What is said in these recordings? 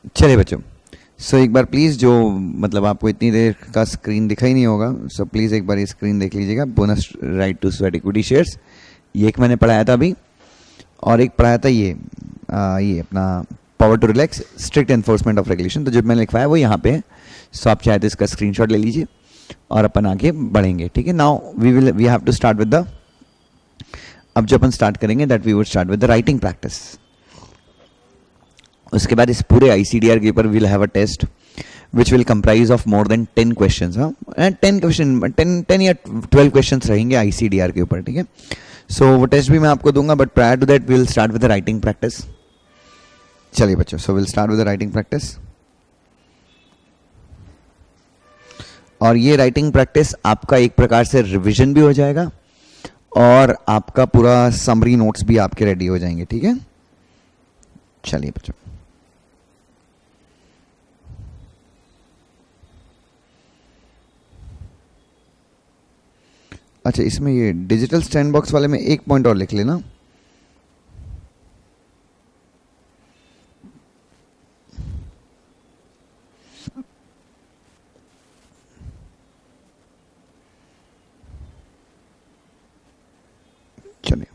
चलिए बच्चों, सो एक बार प्लीज़ जो मतलब आपको इतनी देर का स्क्रीन दिखा ही नहीं होगा, सो प्लीज़ एक बार ये स्क्रीन देख लीजिएगा। Bonus right to sweat equity shares, ये एक मैंने पढ़ाया था अभी, और एक पढ़ाया था ये अपना power to relax strict enforcement of regulation. तो जो मैंने लिखवाया वो यहाँ पे है। सो आप चाहे तो इसका स्क्रीनशॉट ले लीजिए और अपन आगे बढ़ेंगे। ठीक है, now we have to start with the, अब जो अपन स्टार्ट करेंगे that we would start with the writing practice. उसके बाद इस पूरे ICDR के ऊपर will have a test which will comprise of more than 10 question. हाँ, 10 क्वेश्चन, 10 या 12 क्वेश्चन रहेंगे ICDR के ऊपर। ठीक है, सो वो टेस्ट भी मैं आपको दूंगा, but prior to that will start with the writing practice. चलिए बच्चों, so will start with the writing practice. और ये राइटिंग प्रैक्टिस आपका एक प्रकार से रिविजन भी हो जाएगा और आपका पूरा समरी नोट्स भी आपके रेडी हो जाएंगे। ठीक है, चलिए बच्चों, अच्छा इसमें ये डिजिटल स्टैंड बॉक्स वाले में एक पॉइंट और लिख लेना। चलिए,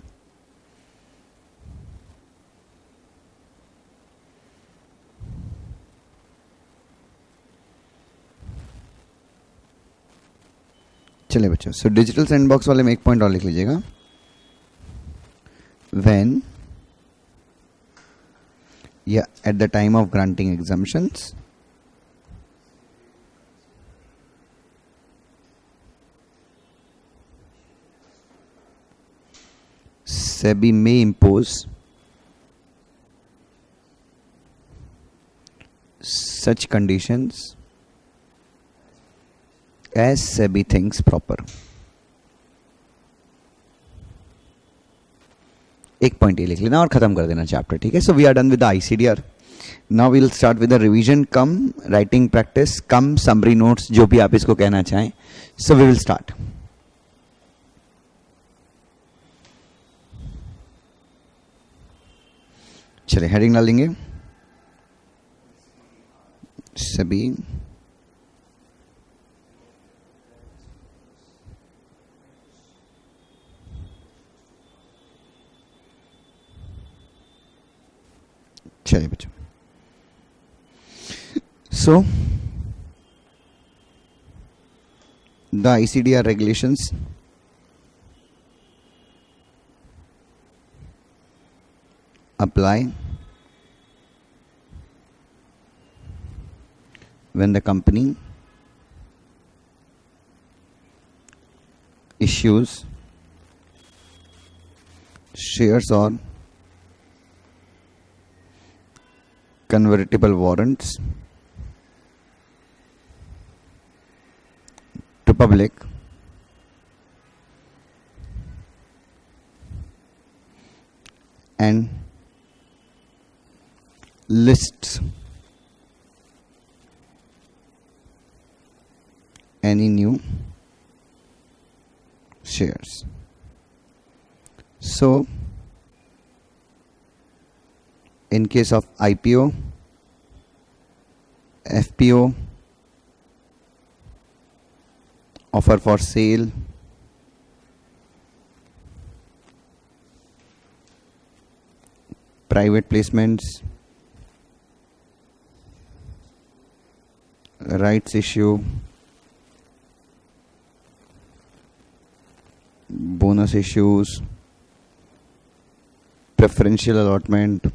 चलिए बच्चों, सो डिजिटल सैंड बॉक्स वाले में एक पॉइंट और लिख लीजिएगा। व्हेन या at the time of granting exemptions, SEBI may impose such conditions as SEBI thinks proper। एक पॉइंट ये लिख लेना और खत्म कर देना चैप्टर। ठीक है, so we are done with the ICDR। Now we will start with the revision cum writing practice cum summary notes, जो भी आप इसको कहना चाहें। So we will start. चलिए, हेडिंग डालेंगे सभी चलिए बच्चों, so the ICDR regulations apply when the company issues shares or convertible warrants to public and lists any new shares. So in case of IPO, FPO, offer for sale, private placements, rights issue, bonus issues, preferential allotment,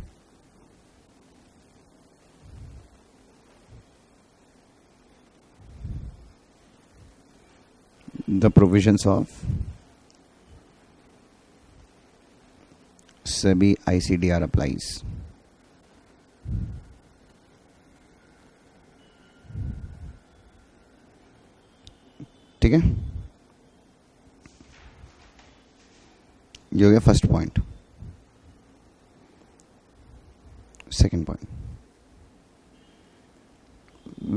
the provisions of SEBI ICDR applies। ठीक है, ये हो गया first point. Second point,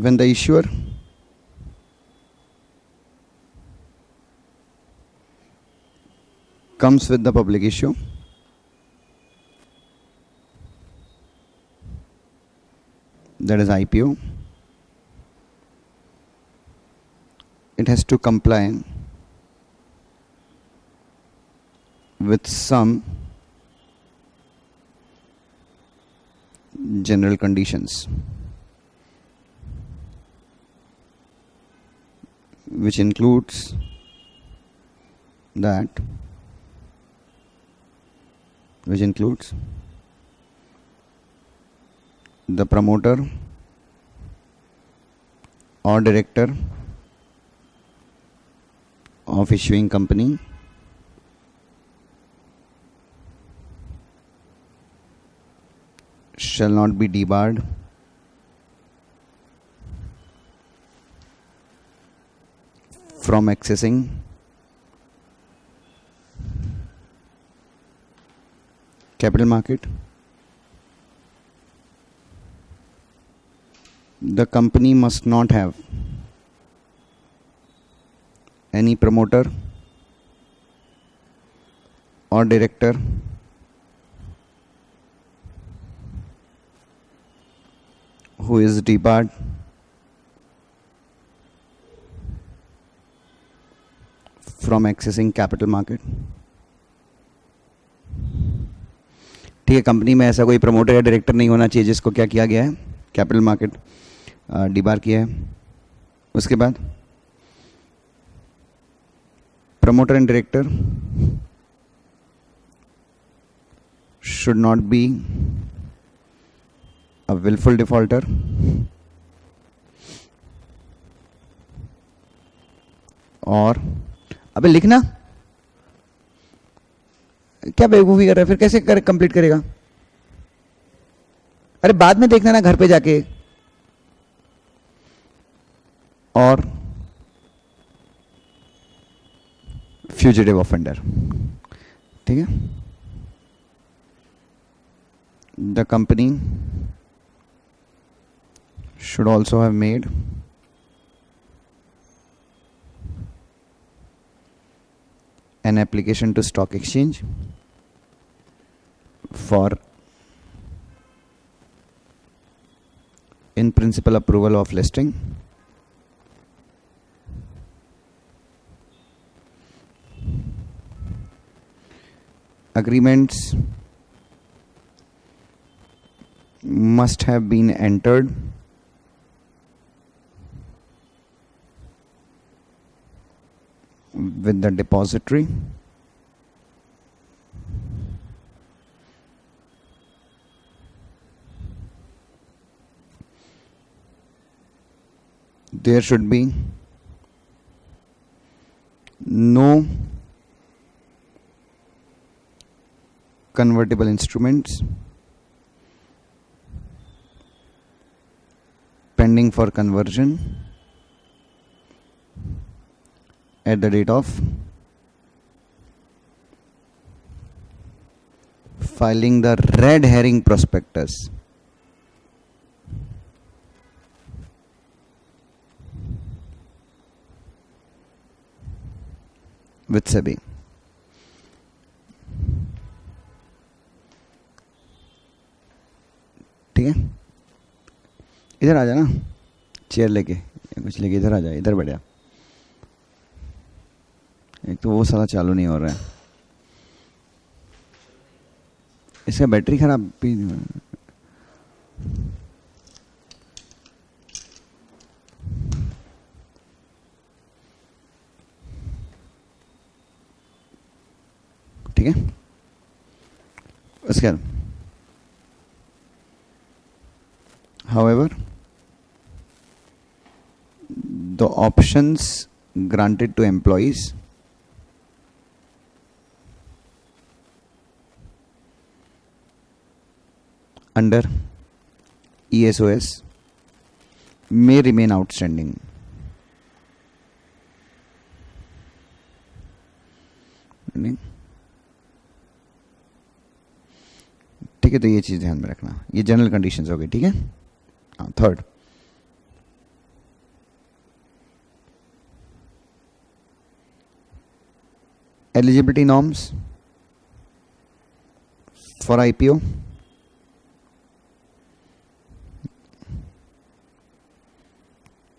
when the issuer comes with the public issue, that is IPO, it has to comply with some general conditions, which includes the promoter or director of issuing company shall not be debarred from accessing capital market. The company must not have any promoter or director who is debarred from accessing capital market. ठीक है, company में ऐसा कोई promoter या director नहीं होना चाहिए जिसको क्या किया गया है, कैपिटल मार्केट डिबार किया है. उसके बाद promoter and director should not be a wilful defaulter और अबे लिखना, क्या बेवकूफी कर रहा है, फिर कैसे कंप्लीट करेगा. अरे बाद में देखना ना घर पे जाके. और फ्यूजिटिव ऑफेंडर. ठीक है. The company should also have made an application to stock exchange for in principle approval of listing. Agreements must have been entered with the depository there should be no convertible instruments pending for conversion at the date of filing the red herring prospectus with SEBI. ठीक है, इधर आ जा ना, chair लेके या कुछ लेके इधर आ जा, इधर बैठ जा. एक तो वो साला चालू नहीं हो रहा है, इसका बैटरी खराब भी. ठीक है. उसके बाद however the options granted to employees under ESOS may remain outstanding. ठीक है, तो ये चीज ध्यान में रखना. ये जनरल कंडीशंस हो गई. ठीक है. Third, eligibility norms for IPO.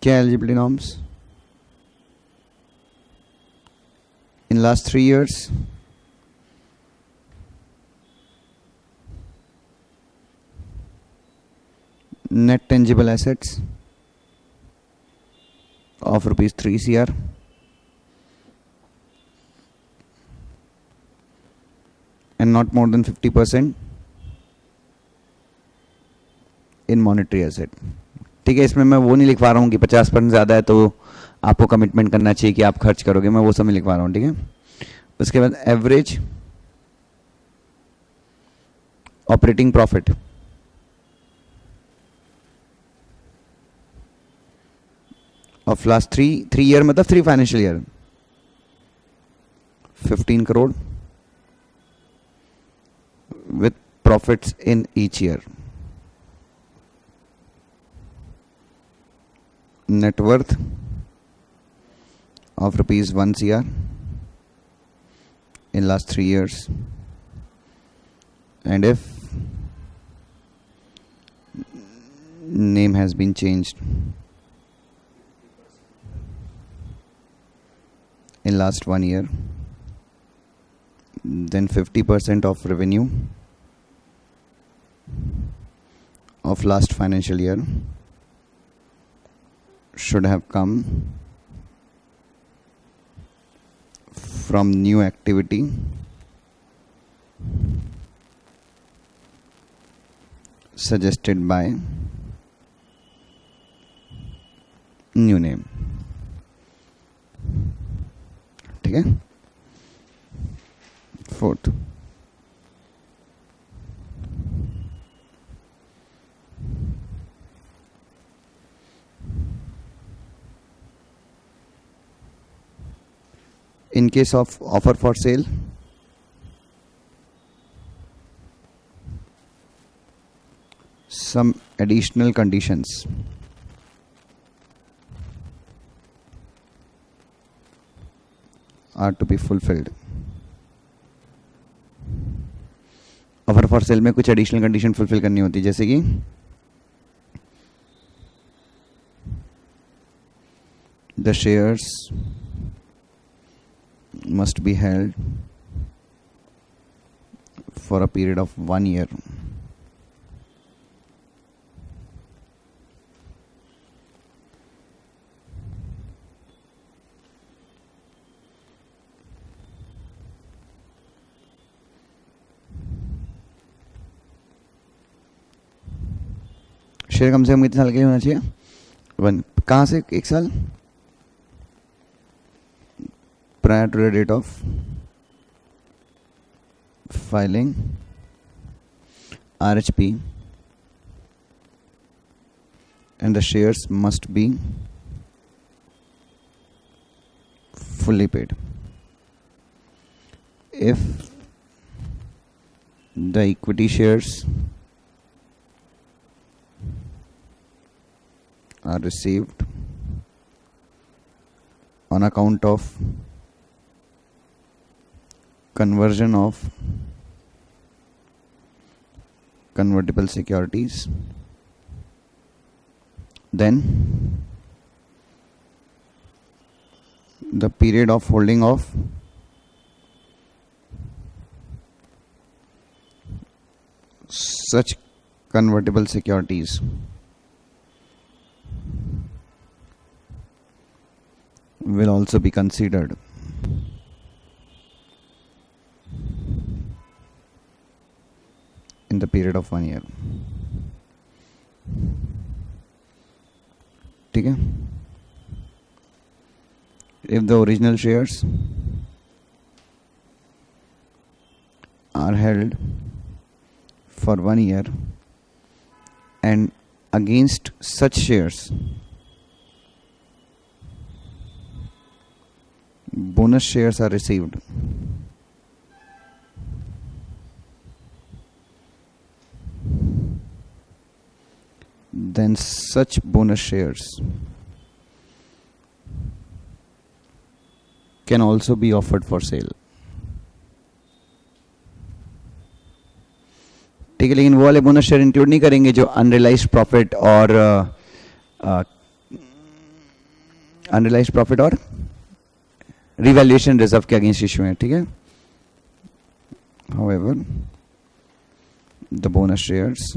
क्या eligibility norms? In last 3 years net tangible assets of rupees 3 crore and not more than 50% in monetary asset. ठीक है, इसमें मैं वो नहीं लिखवा रहा हूँ कि 50% ज़्यादा है तो आपको कमिटमेंट करना चाहिए कि आप खर्च करोगे, मैं वो सब नहीं लिखवा रहा हूँ. ठीक है, उसके बाद average operating profit of last 3 year मतलब 3 financial year 15 crore with profits in each year. Net worth of rupees 1 crore in last 3 years, and if name has been changed in last 1 year, then 50% of revenue of last financial year should have come from new activity suggested by new name. ठीक है. 4th, in case of offer for sale, some additional conditions are to be fulfilled. Offer for sale में कुछ additional condition fulfil करनी होती है, जैसे कि the shares must be held for a period of 1 year. Share कम से कम कितने साल के लिए होना चाहिए? 1. कहाँ से 1 साल? Prior to the date of filing RHP, and the shares must be fully paid. If the equity shares are received on account of conversion of convertible securities, then the period of holding of such convertible securities will also be considered. In the period of 1 year. ठीक है. If the original shares are held for 1 year and against such shares bonus shares are received, then such bonus shares can also be offered for sale. ठीक है, लेकिन वो वाले bonus share include नहीं करेंगे जो अनरियलाइज्ड प्रॉफिट और unrealised profit और रिवैल्यूएशन रिजर्व के अगेंस्ट इशू है, ठीक है. However, the bonus shares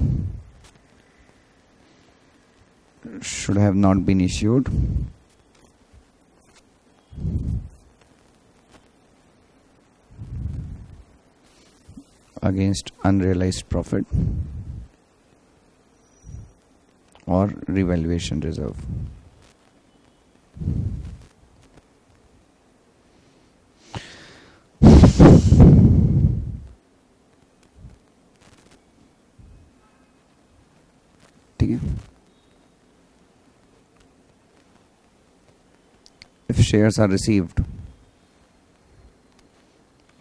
should have not been issued against unrealized profit or revaluation reserve. ठीक है. If shares are received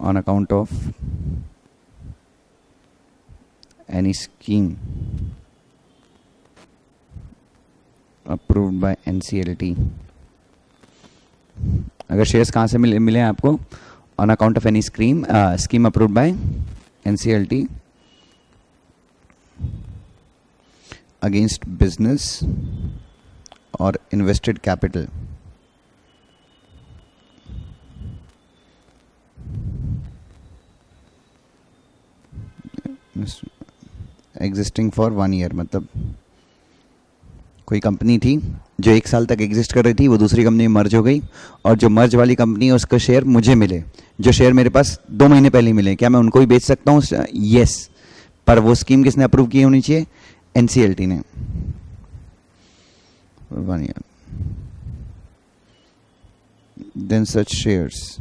on account of any scheme approved by NCLT, अगर shares कहाँ से मिले हैं आपको? On account of any scheme approved by NCLT against business or invested capital existing for 1 year. मतलब कोई कंपनी थी जो 1 साल तक एग्जिस्ट कर रही थी, वो दूसरी कंपनी में मर्ज हो गई, और जो मर्ज वाली कंपनी है उसका शेयर मुझे मिले, जो शेयर मेरे पास 2 महीने पहले मिले, क्या मैं उनको भी बेच सकता हूँ? यस. पर वो स्कीम किसने अप्रूव की होनी चाहिए? NCLT ने. 1 year. Then such shares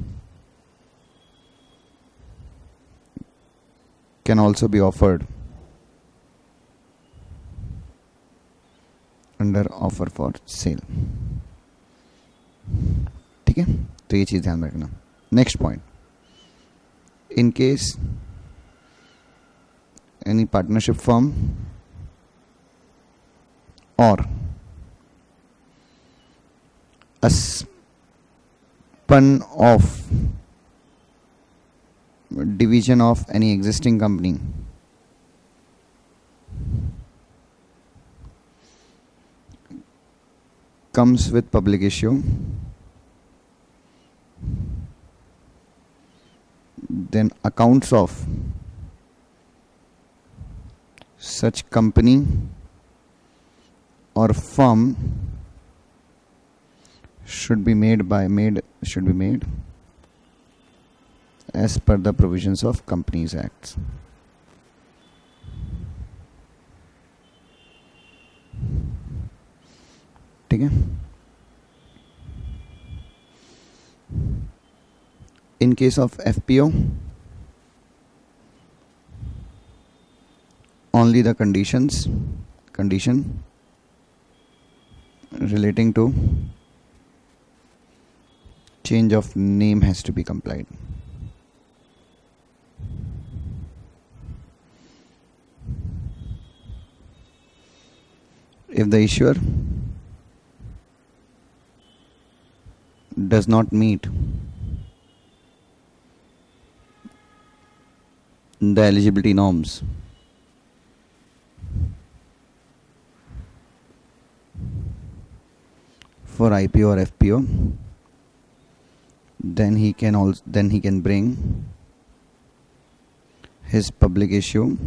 can also be offered under offer for sale. ठीक है, तो ये चीज ध्यान रखना. Next point, in case any partnership firm or a spun off division of any existing company comes with public issue, then accounts of such company or firm should be made as per the provisions of Companies Acts. ठीक है. In case of FPO, only the condition relating to change of name has to be complied. If the issuer does not meet the eligibility norms for IPO or FPO, then he can bring his public issue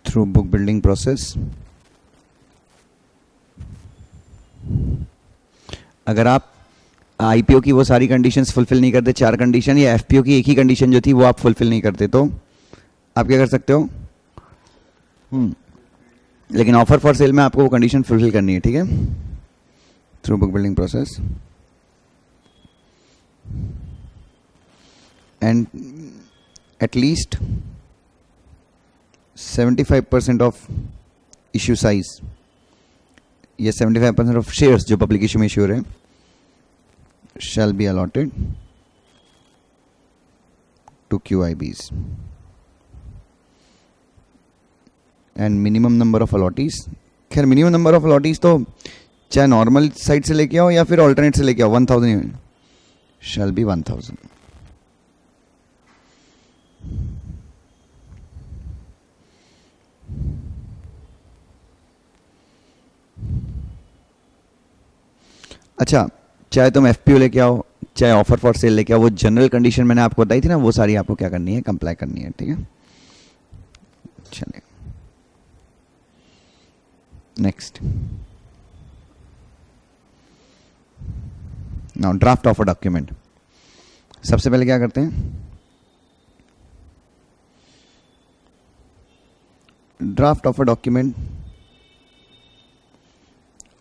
through book building process. अगर आप IPO की वो सारी conditions fulfil नहीं करते, 4 condition, या FPO की एक ही कंडीशन जो थी वो आप फुलफिल नहीं करते, तो आप क्या कर सकते हो? लेकिन ऑफर फॉर सेल में आपको वो कंडीशन फुलफिल करनी है. ठीक है, through book building process. And at least 75% of issue size, ये 75% ऑफ शेयर्स जो पब्लिक इश्यू में इश्यू है shall be allotted to QIBs. And minimum number of allottees, खैर मिनिमम नंबर ऑफ अलॉटीज तो चाहे नॉर्मल साइड से लेके आओ या फिर ऑल्टरनेट से लेके आओ, 1000 शैल बी 1000. अच्छा, चाहे तुम एफपीओ लेके आओ, चाहे ऑफर फॉर सेल लेके आओ, वो जनरल कंडीशन मैंने आपको बताई थी ना, वो सारी आपको क्या करनी है, कंप्लाई करनी है, ठीक है। चलिए next, now draft offer document. सबसे पहले क्या करते हैं, ड्राफ्ट ऑफर डॉक्यूमेंट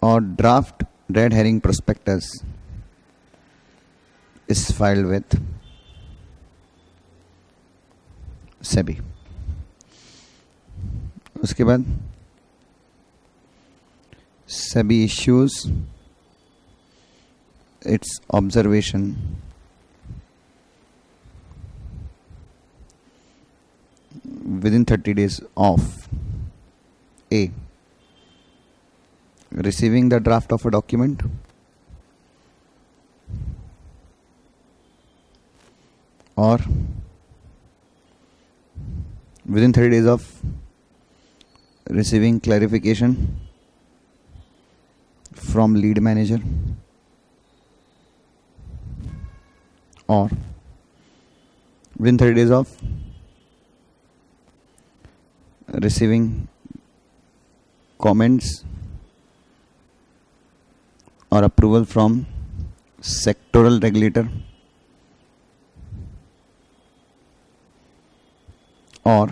और draft red herring prospectus is filed with SEBI। उसके बाद SEBI issues its observation within 30 days of A, receiving the draft of a document, or within 30 days of receiving clarification from lead manager, or within 30 days of receiving comments or approval from sectoral regulator, or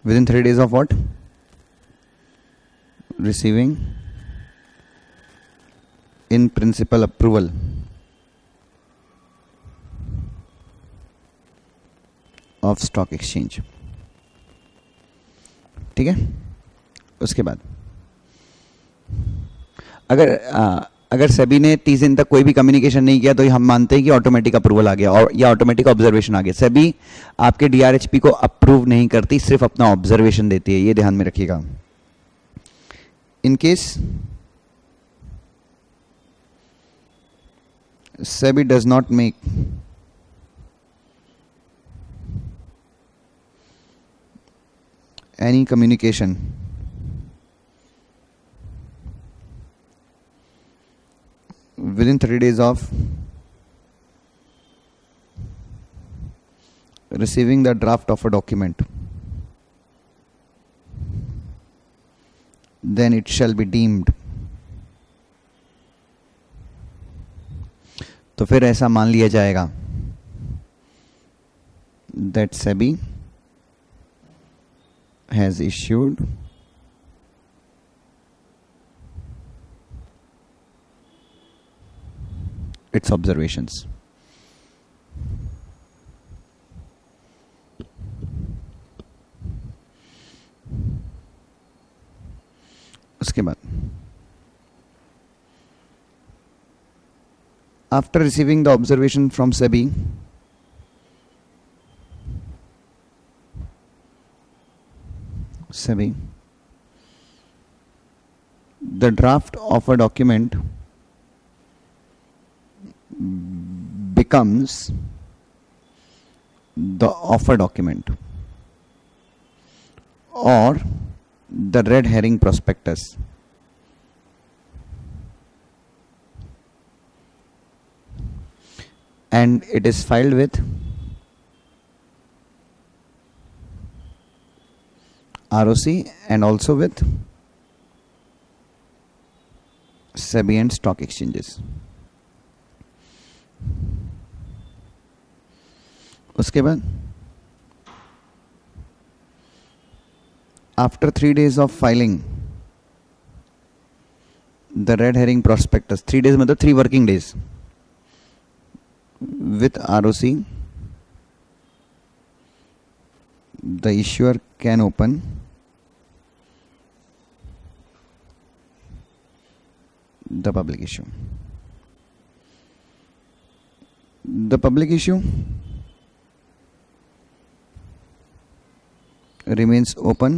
within 30 days of what, receiving in principle approval of stock exchange, ठीक है। उसके बाद अगर सेबी ने 30 दिन तक कोई भी कम्युनिकेशन नहीं किया तो हम मानते हैं कि ऑटोमेटिक अप्रूवल आ गया और या ऑटोमेटिक ऑब्जर्वेशन आ गया। सेबी आपके डीआरएचपी को अप्रूव नहीं करती, सिर्फ अपना ऑब्जर्वेशन देती है, ये ध्यान में रखिएगा। In case SEBI does not make any communication within 30 days of receiving the draft of a document, then it shall be deemed, तो फिर ऐसा मान लिया जाएगा that SEBI has issued its observations। उसके बाद after receiving the observation from SEBI, the draft of a document becomes the offer document or the red herring prospectus, and it is filed with ROC and also with SEBI and stock exchanges। उसके बाद after 3 days of filing the red herring prospectus, 3 days मतलब 3 working days, with ROC, the issuer can open the public issue। The public issue remains open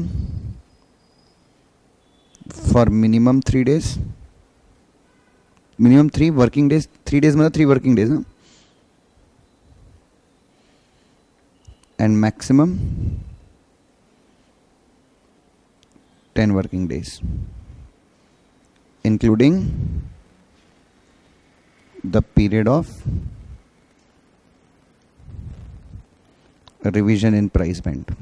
for minimum 3 days, minimum 3 working days, 3 days मतलब 3 working days, ना, and maximum 10 working days। including the period of revision in price band.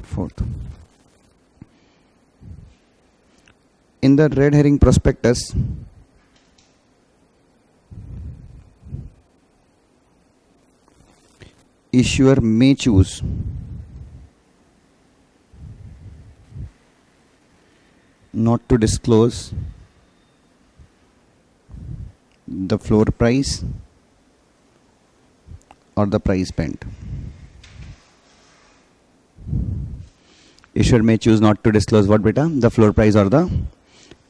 Fourth, in the red herring prospectus, issuer may choose not to disclose the floor price or the price band. Issuer may choose not to disclose what, beta? The floor price or the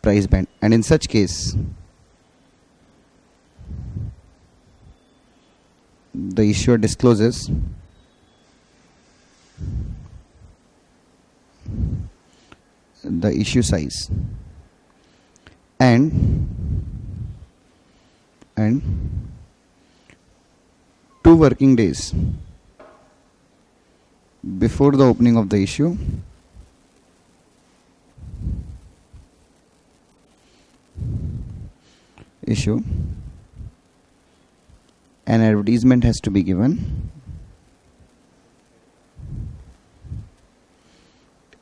price band. And in such case, the issuer discloses the issue size and 2 working days before the opening of the issue, an advertisement has to be given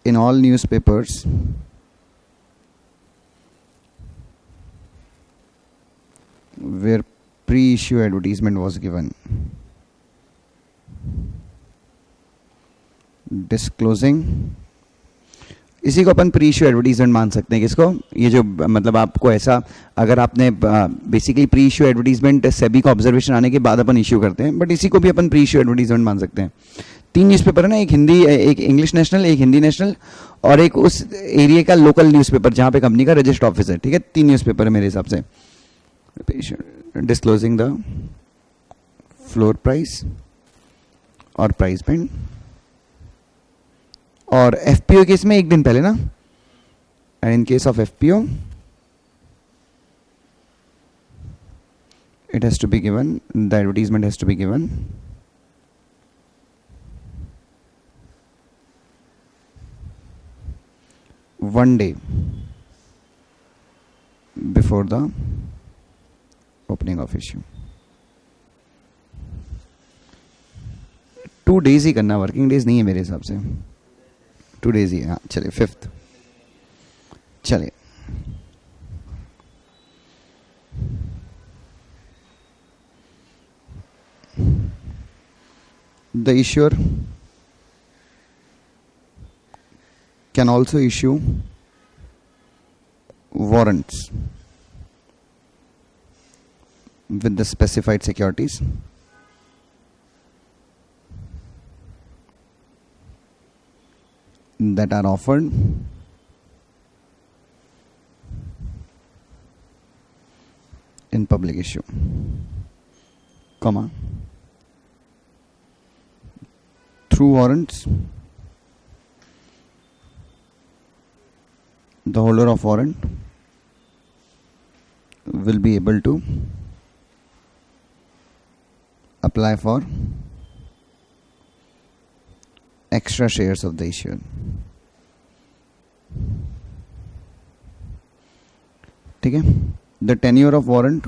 in all newspapers where pre-issue advertisement was given, disclosing. इसी को अपन pre issue advertisement मान सकते हैं। किसको? ये जो मतलब आपको ऐसा, अगर आपने basically pre issue advertisement SEBI का ऑब्जर्वेशन आने के बाद अपन इश्यू करते हैं, बट इसी को भी अपन प्री इश्यू एडवर्टीजमेंट मान सकते हैं। 3 न्यूज़पेपर है ना, एक हिंदी, एक इंग्लिश नेशनल, एक हिंदी नेशनल और एक उस एरिया का लोकल न्यूज़पेपर जहाँ पे कंपनी का रजिस्टर्ड ऑफिस है। ठीक है, 3 न्यूज़पेपर है मेरे हिसाब से। डिस्क्लोजिंग द फ्लोर प्राइस और प्राइस बैंड। और एफपीओ केस में 1 दिन पहले ना, and in case of FPO it has to be given, the advertisement has to be given one day before the opening of issue. 2 days ही करना, working days नहीं है मेरे हिसाब से, 2 days ही है। हाँ चलिए, 5th चलिए। The issuer can also issue warrants with the specified securities that are offered in public issue, comma, through warrants the holder of warrant will be able to apply for extra shares of the issuer. ठीक है, the tenure of warrant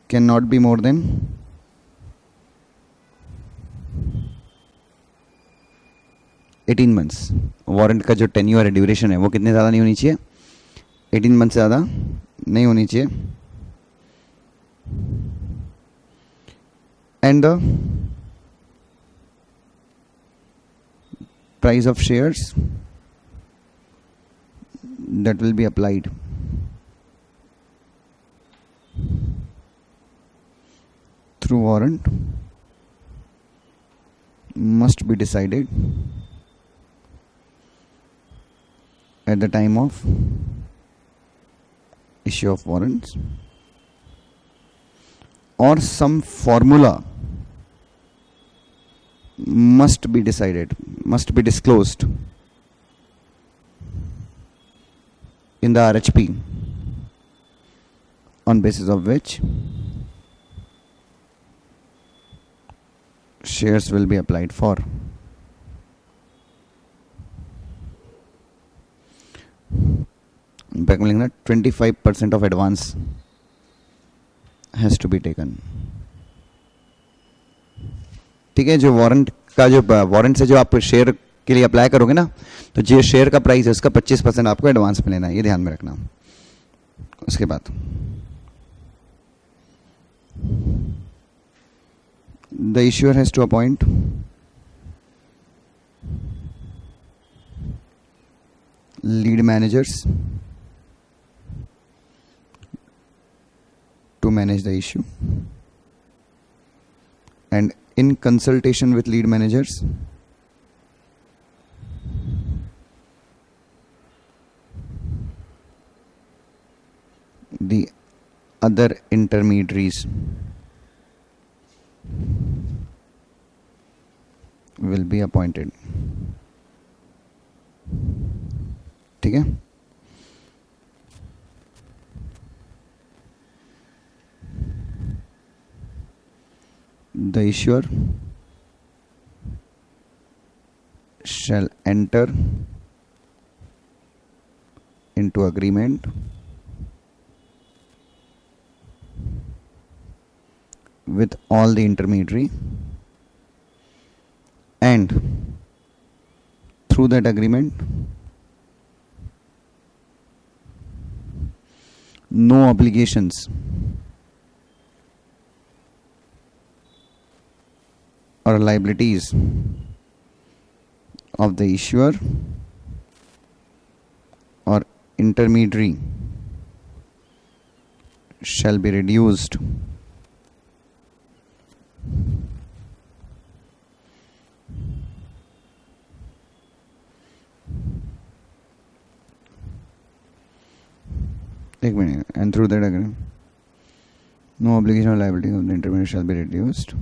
cannot be more than 18 months. Warrant का जो tenure है, duration है, वो कितने ज़्यादा नहीं होनी चाहिए, 18 मंथ से ज़्यादा नहीं होनी चाहिए। And the price of shares that will be applied through warrant must be decided at the time of issue of warrants, or some formula must be decided, must be disclosed in the RHP, on basis of which shares will be applied for. Back में लिखना 25% of advance has to be taken. ठीक है, जो warrant का जो warrant से जो आप शेयर के लिए अप्लाई करोगे ना, तो जो शेयर का प्राइस है उसका 25% आपको एडवांस में लेना है, ये ध्यान में रखना. उसके बाद the issuer has to appoint lead managers to manage the issue, and in consultation with lead managers the other intermediaries will be appointed. ठीक है, the issuer shall enter into agreement with all the intermediary, and through that agreement no obligations or liabilities of the issuer or intermediary shall be reduced एक minute, and through that agreement no obligation or liability of the intermediary shall be reduced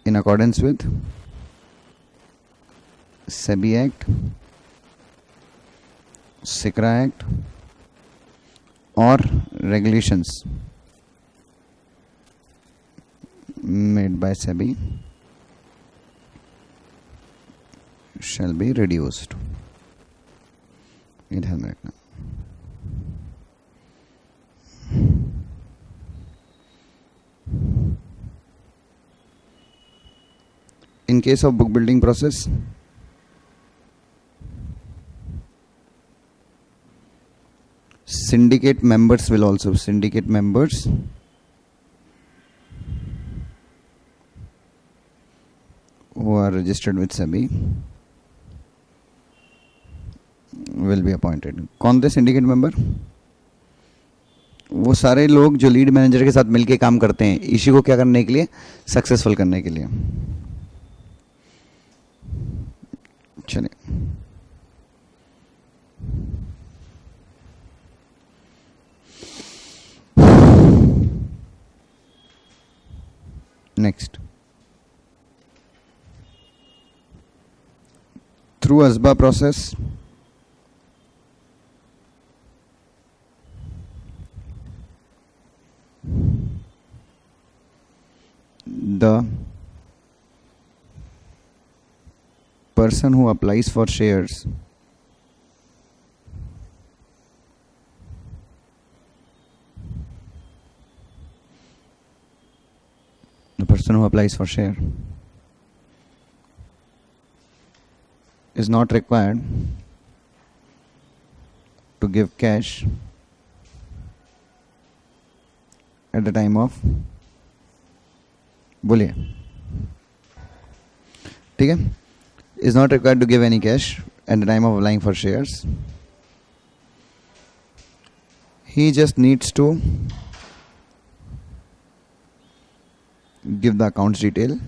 in accordance with SEBI Act, SICRA Act or regulations made by SEBI shall be reduced. ये ध्यान में रखना. In case of book building process, syndicate members will also, syndicate members who are registered with SEBI will be appointed. कौन थे syndicate member? वो सारे लोग जो लीड मैनेजर के साथ मिलके काम करते हैं इश्यू को क्या करने के लिए, सक्सेसफुल करने के लिए. चलिए नेक्स्ट. थ्रू असबा process the person who applies for shares share is not required to give cash at the time of, बोलिए, ठीक है, is not required to give any cash at the time of applying for shares. He just needs to give the accounts detail,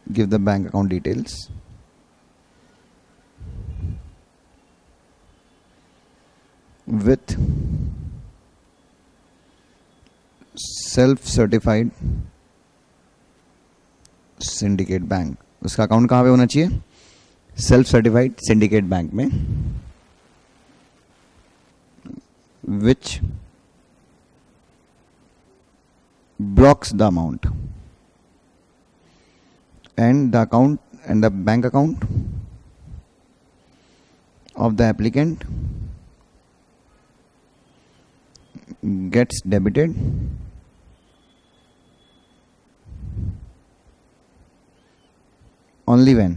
give the bank account details, with self-certified syndicate bank. उसका account कहाँ पे होना चाहिए? Self certified syndicate bank में. which blocks the amount, and the bank account of the applicant gets debited only when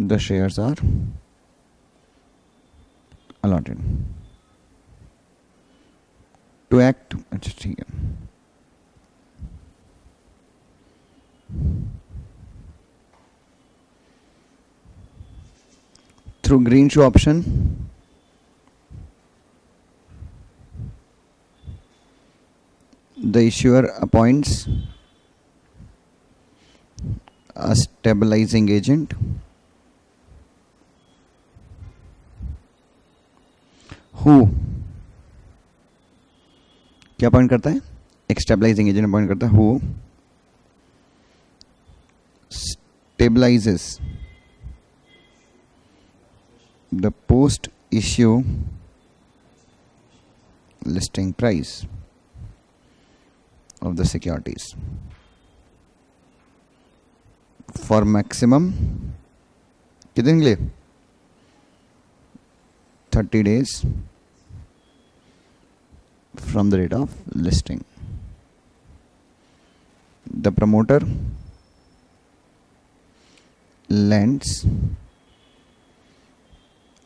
the shares are allotted. To act, अच्छा ठीक है, through green shoe option, the issuer appoints a stabilizing agent who क्या appoint करता है? एक stabilising agent appoint करता है who stabilizes the post issue listing price of the securities for maximum कितने दिन के लिए? 30 days from the date of listing. The promoter lends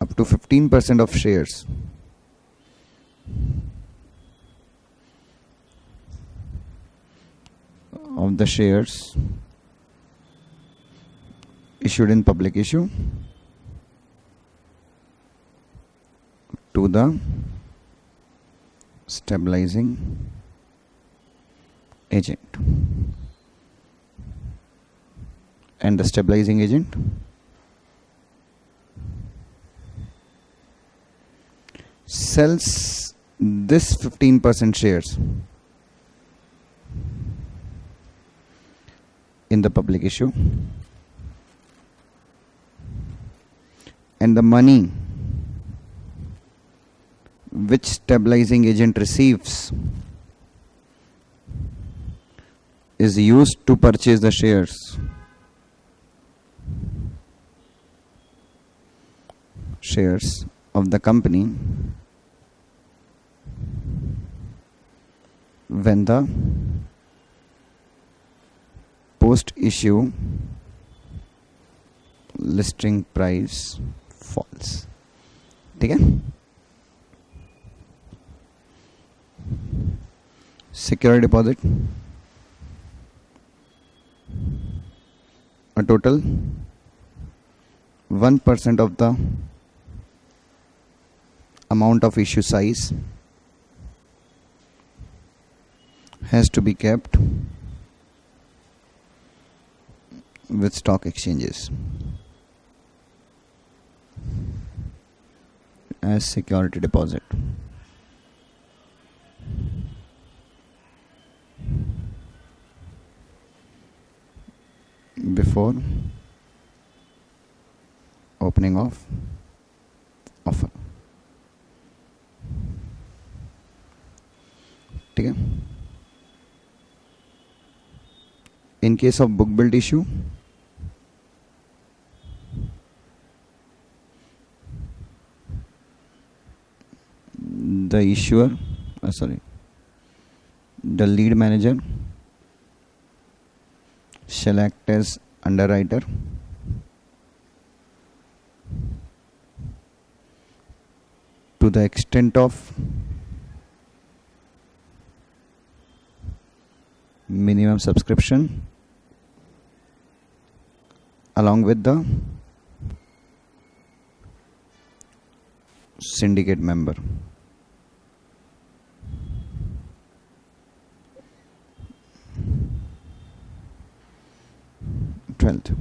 up to 15% of shares of the shares issued in public issue to the stabilizing agent, and the stabilizing agent sells this 15% shares in the public issue, and the money which stabilizing agent receives is used to purchase the shares of the company when the post issue listing price falls. ठीक है? Security deposit, a total 1% of the amount of issue size has to be kept with stock exchanges as security deposit. Before opening of offer. ठीक है? In case of book built issue, the issuer, the lead manager shall act as underwriter to the extent of minimum subscription along with the syndicate member. 12th.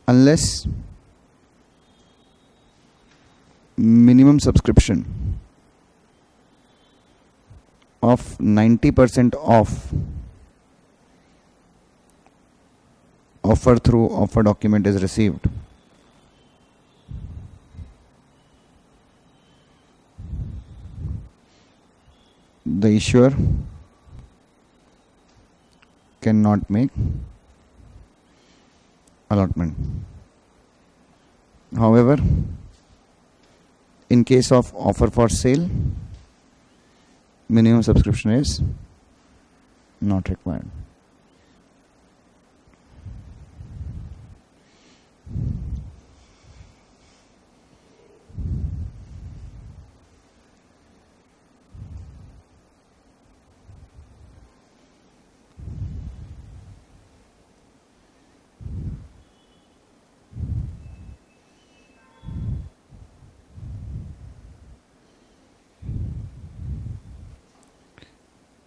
Unless minimum subscription of 90% off offer through offer document is received, the issuer cannot make allotment. However, in case of offer for sale, minimum subscription is not required.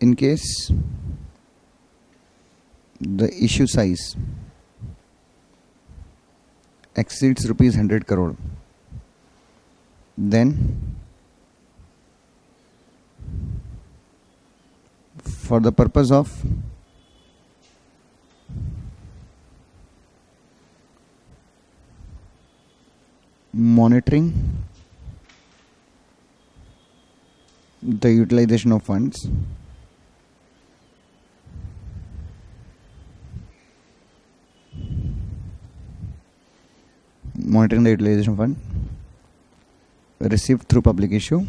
In case the issue size exceeds rupees 100 crore, then for the purpose of monitoring the utilization of funds, monitoring the utilization of fund received through public issue,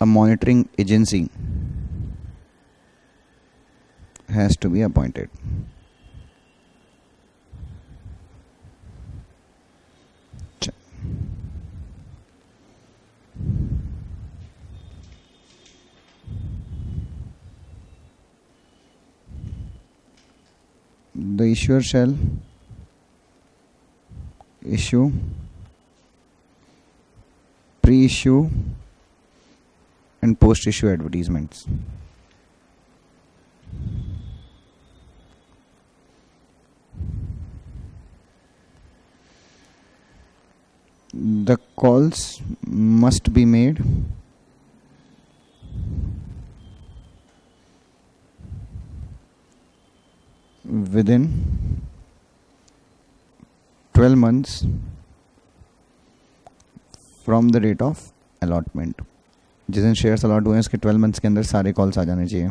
a monitoring agency has to be appointed. The issuer shall issue pre-issue and post-issue advertisements. The calls must be made within 12 months from the date of allotment. जिस दिन shares allot हुए हैं उसके 12 months के अंदर सारे calls आ जाने चाहिए.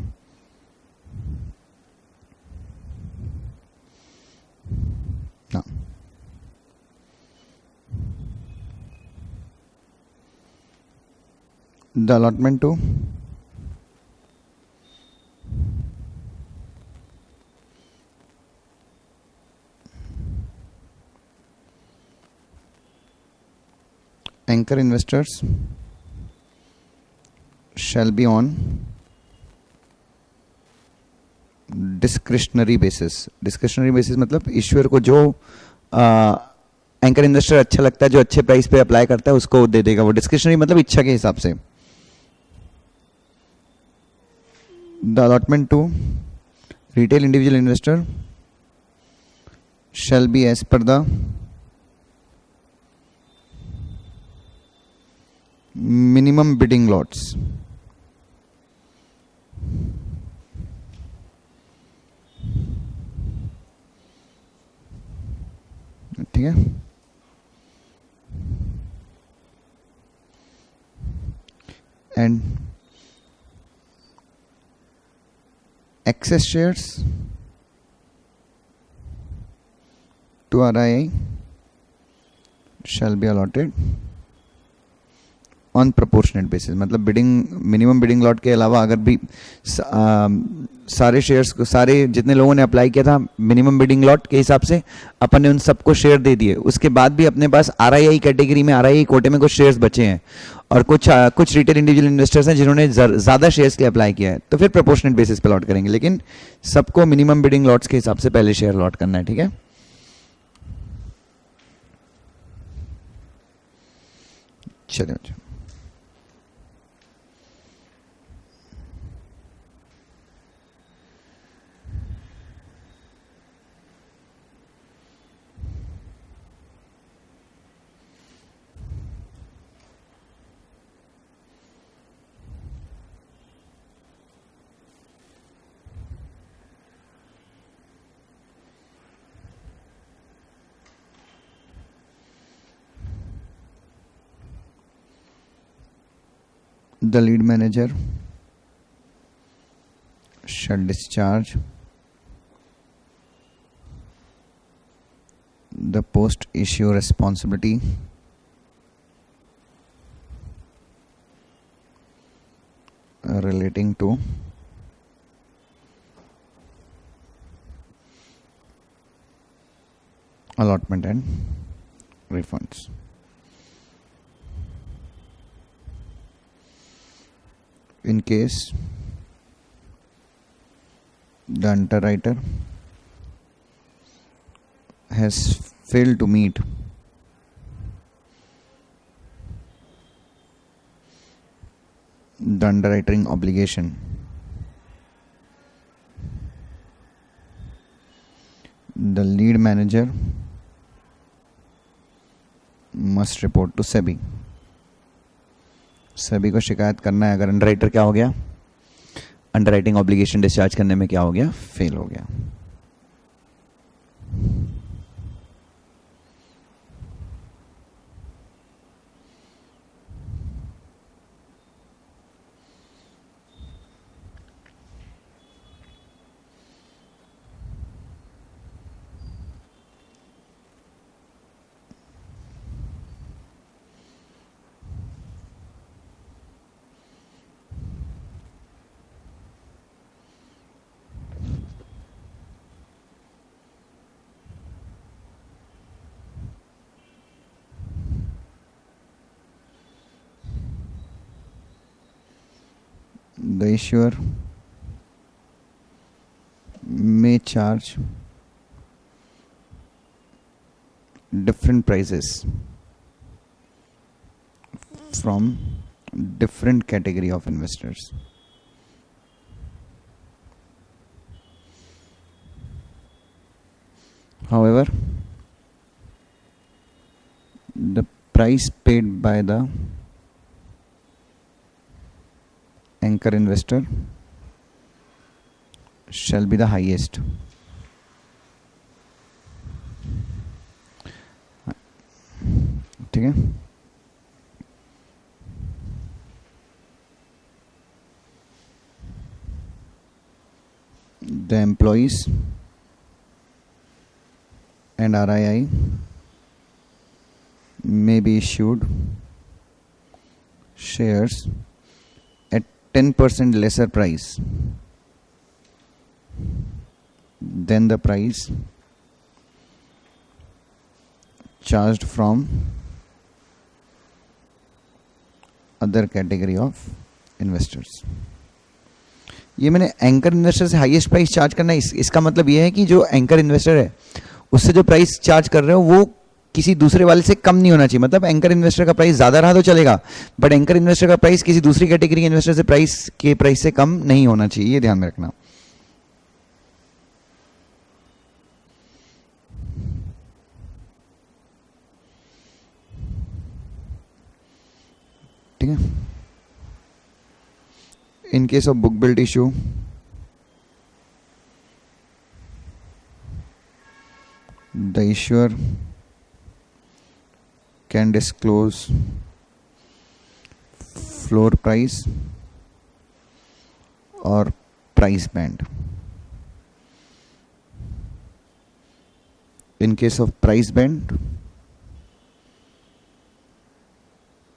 हाँ. The allotment to anchor investors shall be on discretionary basis. Discretionary basis मतलब ईश्वर को जो एंकर इन्वेस्टर अच्छा लगता है, जो अच्छे प्राइस पे अप्लाई करता है उसको दे देगा. वो डिस्क्रिशनरी मतलब इच्छा के हिसाब से. The allotment to retail individual investor shall be as per the minimum bidding lots. ठीक है. And excess shares to RII shall be allotted on proportionate basis. मतलब बिडिंग मिनिमम बिडिंग लॉट के अलावा अगर भी सारे शेयर्स को, सारे जितने लोगों ने अप्लाई किया था मिनिमम बिडिंग लॉट के हिसाब से अपन ने उन सबको शेयर दे दिए. उसके बाद भी अपने पास RII कैटेगरी में, RII कोटे में कुछ शेयर्स बचे हैं और कुछ रिटेल इंडिविजुअल इन्वेस्टर्स हैं जिन्होंने ज़्यादा शेयर्स के लिए अप्लाई किया है, तो फिर प्रोपोर्शनेट बेसिस पे लॉट करेंगे. लेकिन सबको मिनिमम बिडिंग लॉट्स के हिसाब से पहले शेयर लॉट करना है. ठीक है. चलिए. The lead manager shall discharge the post issue responsibility relating to allotment and refunds. In case the underwriter has failed to meet the underwriting obligation, the lead manager must report to SEBI. SEBI को शिकायत करना है अगर underwriter क्या हो गया, underwriting obligation discharge करने में क्या हो गया, फेल हो गया. The issuer may charge different prices from different category of investors. However, the price paid by the anchor investor shall be the highest. ठीक है. The employees and RII may be issued shares at 10% lesser price than the price charged from other category of investors. ये मैंने anchor investor से highest price charge करना है, इसका मतलब ये है कि जो एंकर इन्वेस्टर है उससे जो प्राइस चार्ज कर रहे हो वो किसी दूसरे वाले से कम नहीं होना चाहिए. मतलब एंकर इन्वेस्टर का प्राइस ज़्यादा रहा तो चलेगा, बट एंकर इन्वेस्टर का प्राइस किसी दूसरी कैटेगरी के इन्वेस्टर से प्राइस से कम नहीं होना चाहिए, ये ध्यान में रखना. ठीक है. In case of book build issue, the issuer can disclose floor price or price band. In case of price band,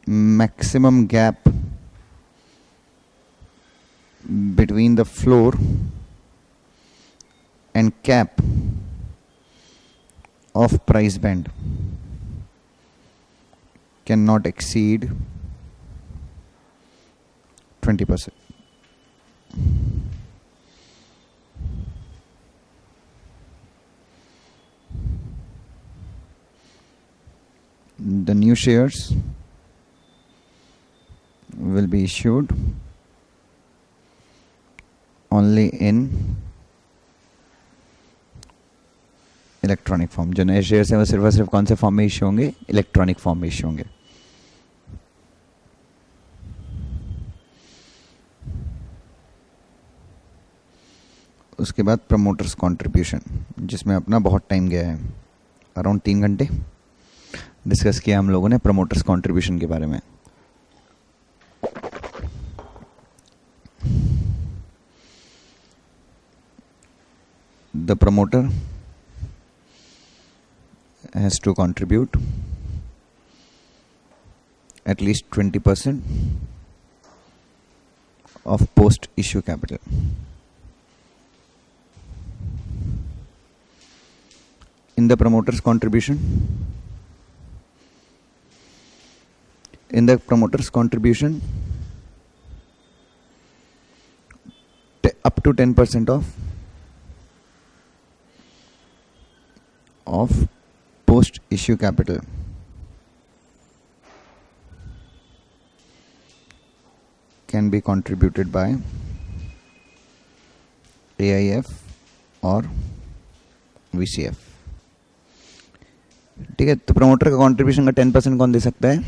maximum gap between the floor and cap of price band cannot exceed 20%. The new shares will be issued only in electronic form. जो नए shares हैं वो सिर्फ और सिर्फ कौन से form में इश्यू होंगे, इलेक्ट्रॉनिक फॉर्म में इश्यू होंगे. उसके बाद प्रमोटर्स कंट्रीब्यूशन, जिसमें अपना बहुत टाइम गया है, अराउंड 3 घंटे डिस्कस किया हम लोगों ने प्रमोटर्स कंट्रीब्यूशन के बारे में. the promoter has to contribute at least 20% of post issue capital. In the promoter's contribution, up to 10% of post issue capital can be contributed by AIF और VCF. ठीक है, तो प्रमोटर का कंट्रीब्यूशन का 10% कौन दे सकता है?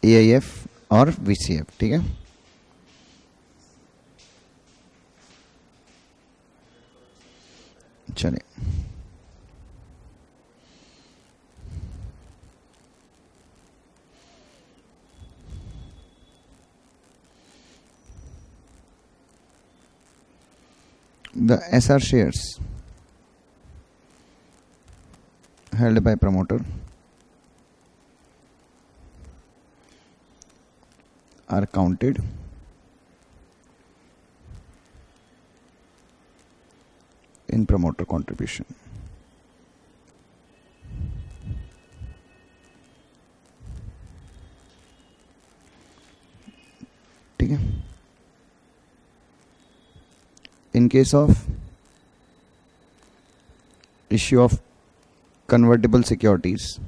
AIF और VCF. ठीक है, चलिए. The SR shares held by promoter are counted in promoter contribution. ठीक है. In case of issue of convertible securities,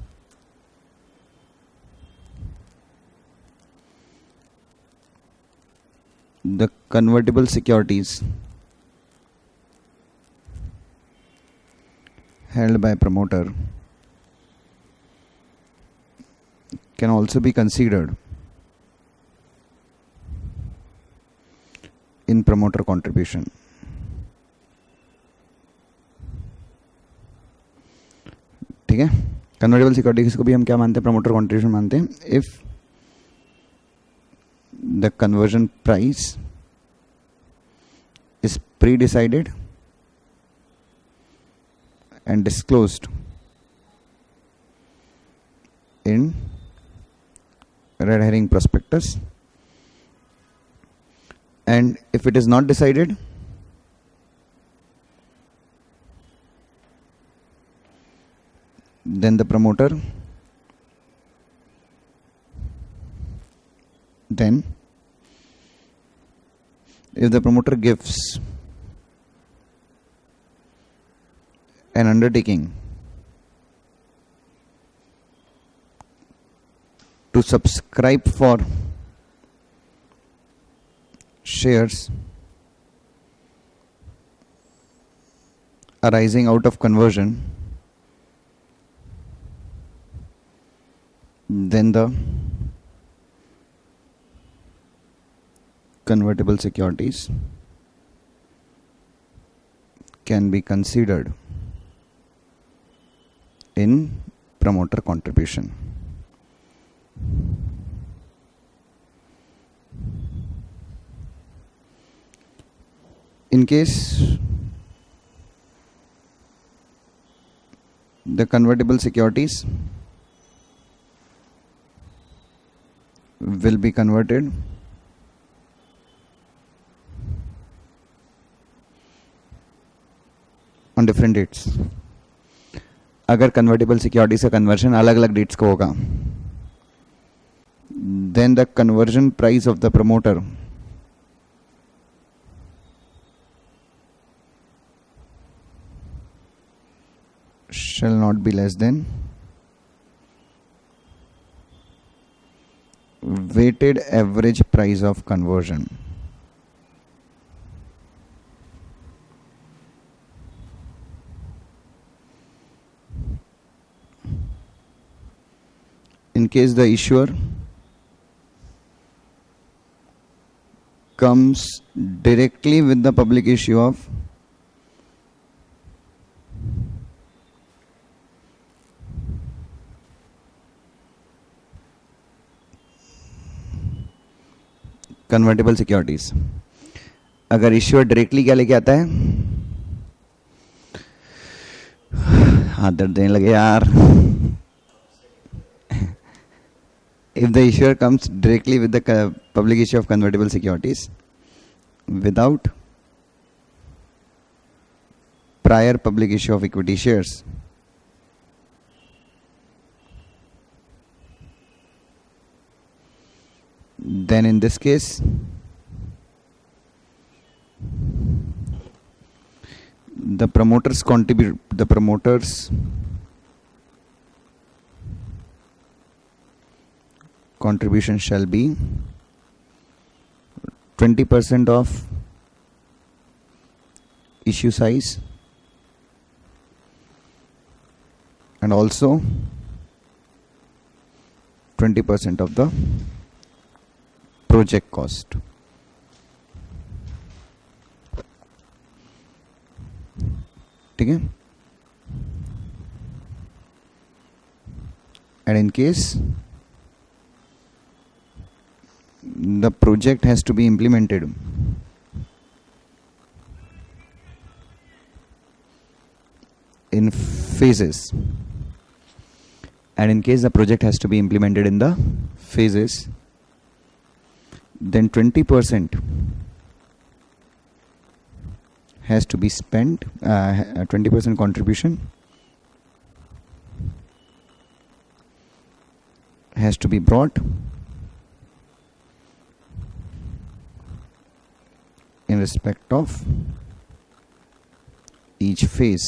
the convertible securities held by promoter can also be considered in promoter contribution. ठीक है, convertible securities को भी हम क्या मानते हैं? प्रमोटर कंट्रीब्यूशन मानते हैं. If the conversion price is pre decided and disclosed in red herring prospectus, and if it is not decided, then the promoter if the promoter gives an undertaking to subscribe for shares arising out of conversion, then the convertible securities can be considered in promoter contribution. In case the convertible securities will be converted on different dates. अगर convertible securities का conversion अलग अलग dates को होगा, then the conversion price of the promoter shall not be less than weighted average price of conversion. In case the issuer comes directly with the public issue of convertible securities, अगर issuer directly क्या लेके आता है? हाथ दर्द देने लगे यार. If the issuer comes directly with the public issue of convertible securities without prior public issue of equity shares, then in this case the promoters contribution shall be 20% of issue size and also 20% of the project cost. ठीक है. And in case the project has to be implemented in phases, and in case the project has to be implemented in the phases, then 20% has to be spent, 20% contribution has to be brought in respect of each phase.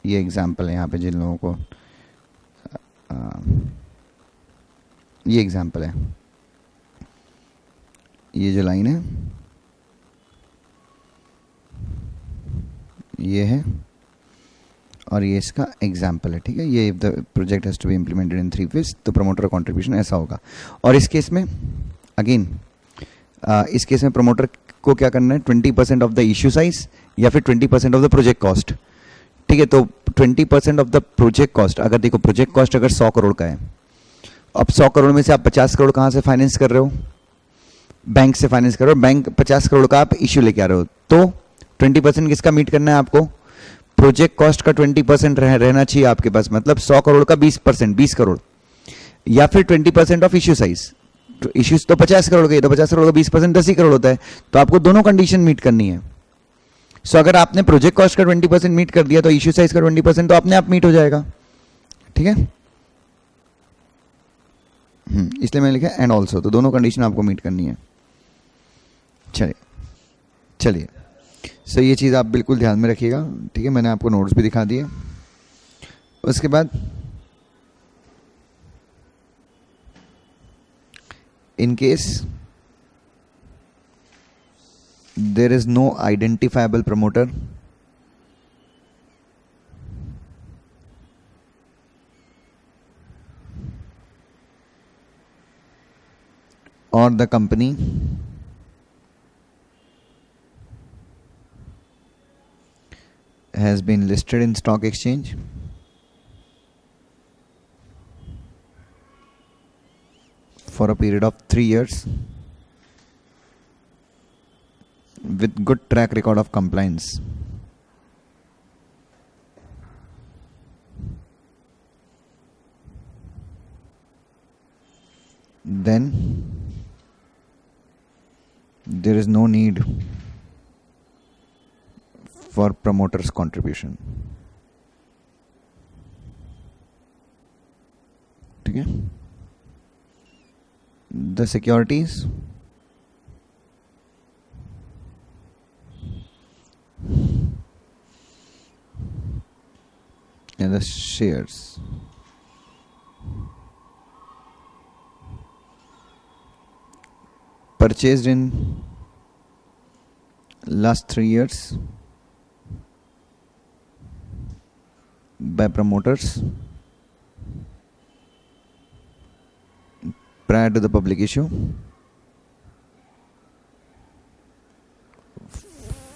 ये example है यहाँ पे जिन लोगों को ये example है, ये जो लाइन है ये है और ये इसका एग्जाम्पल है. ठीक है. ये if the project has to be implemented in 3 phase तो प्रमोटर कंट्रीब्यूशन ऐसा होगा. और इस केस में अगेन इस केस में प्रमोटर को क्या करना है, 20% ऑफ द इश्यू साइज या फिर 20% ऑफ द प्रोजेक्ट कॉस्ट. ठीक है. तो 20% ऑफ द प्रोजेक्ट कॉस्ट, अगर देखो प्रोजेक्ट कॉस्ट अगर 100 करोड़ का है, अब 100 करोड़ में से आप 50 करोड़ कहाँ से फाइनेंस कर रहे हो, बैंक से फाइनेंस कर रहे हो, बैंक 50 करोड़ का आप इश्यू लेके आ रहे हो, तो 20% किसका मीट करना है आपको, प्रोजेक्ट कॉस्ट का 20% रहना चाहिए आपके पास. मतलब 100 करोड़ का 20%, 20 करोड़, या फिर 20% ऑफ इश्यू साइज. तो इश्यूज तो 50 करोड़ के, तो 50 करोड़ का 20% 10 ही करोड़ होता है. तो आपको दोनों कंडीशन मीट करनी है. सो अगर आपने प्रोजेक्ट कॉस्ट का 20% मीट कर दिया तो इश्यू साइज का 20% तो अपने आप मीट हो जाएगा. ठीक है. इसलिए मैंने लिखा एंड ऑल्सो, तो दोनों कंडीशन आपको मीट करनी है. चलिए सो ये चीज़ आप बिल्कुल ध्यान में रखिएगा. ठीक है. मैंने आपको नोट्स भी दिखा दिए. उसके बाद in case there is no identifiable promoter or the company has been listed in stock exchange for a period of 3 years with good track record of compliance, then there is no need for promoters contribution. ठीक है. The securities and the shares purchased in last 3 years by promoters prior to the public issue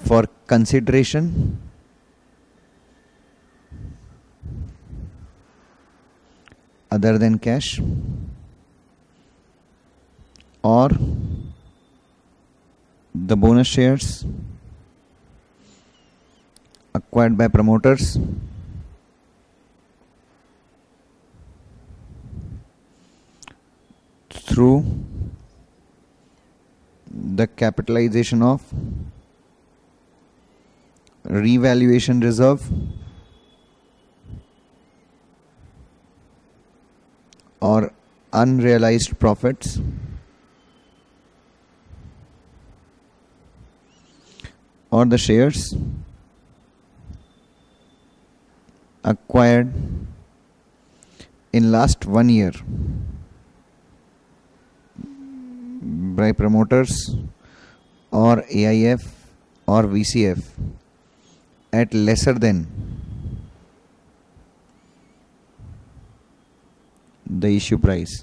for consideration other than cash or the bonus shares acquired by promoters through the capitalization of revaluation reserve or unrealized profits or the shares acquired in last 1 year by promoters or AIF or VCF at lesser than the issue price.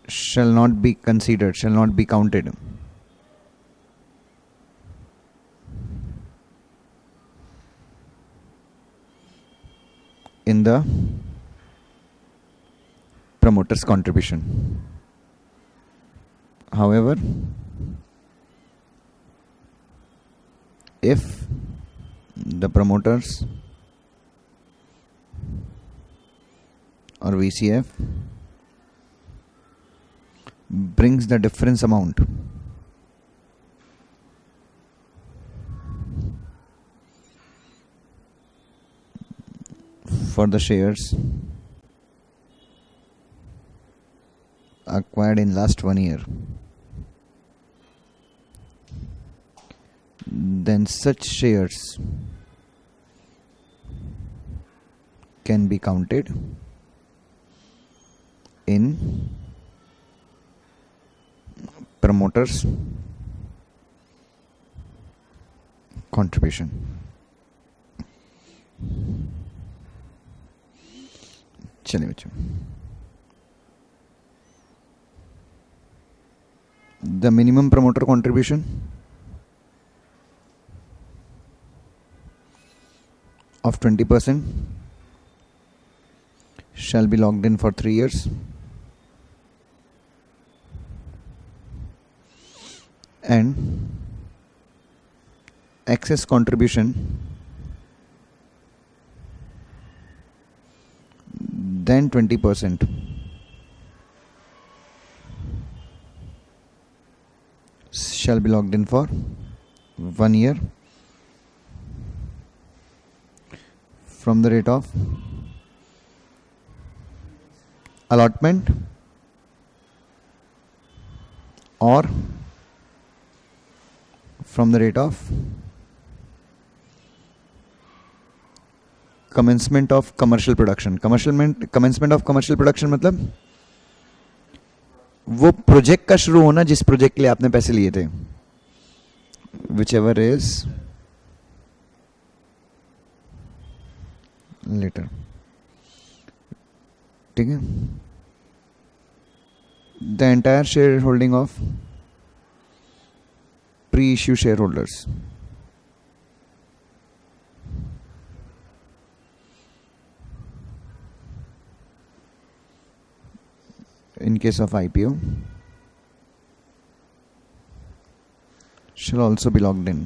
Shall not be considered, shall not be counted in the promoter's contribution. However, if the promoters or VCF brings the difference amount for the shares acquired in last 1 year, then such shares can be counted in promoters contribution. चलिए बच्चों, the minimum promoter contribution of 20% shall be locked in for 3 years and excess contribution then 20% shall be locked in for 1 year from the rate of allotment or from the rate of commencement of commercial production. Commencement of commercial production मतलब वो project का शुरू होना जिस project के लिए आपने पैसे लिए थे, whichever is later. ठीक है. The entire shareholding of pre-issue shareholders in case of IPO shall also be locked in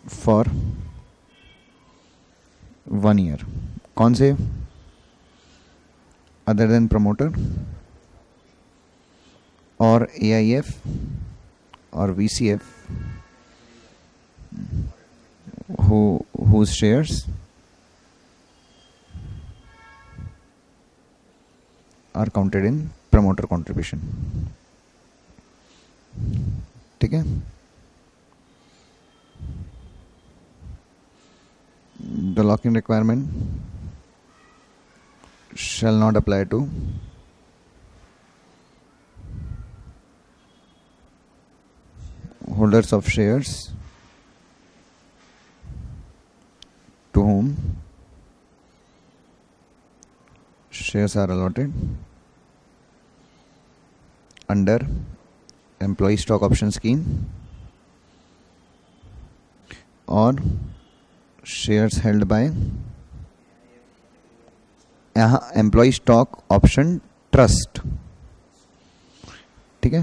for 1 year. कौन से? Other than promoter or AIF or VCF whose shares are counted in promoter contribution. ठीक है. The locking requirement shall not apply to holders of shares to whom shares are allotted under employee stock option scheme or shares held by employee stock option trust. ठीक है.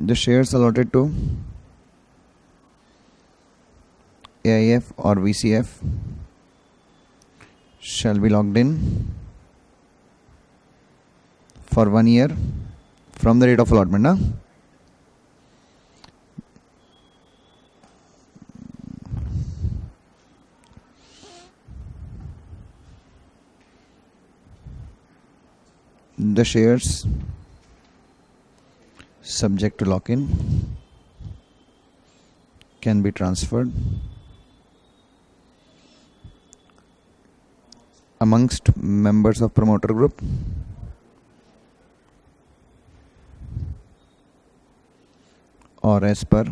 The shares allotted to AIF or VCF shall be locked in for 1 year from the date of allotment. Huh? The shares subject to lock-in can be transferred amongst members of promoter group or as per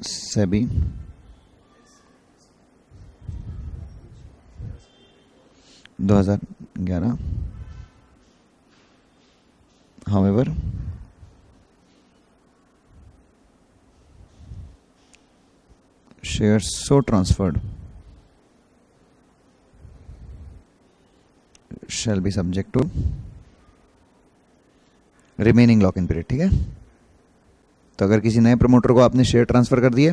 SEBI (2011). However, shares so transferred shall be subject to remaining lock in period. ठीक है, तो अगर किसी नए promoter को आपने share transfer कर दिए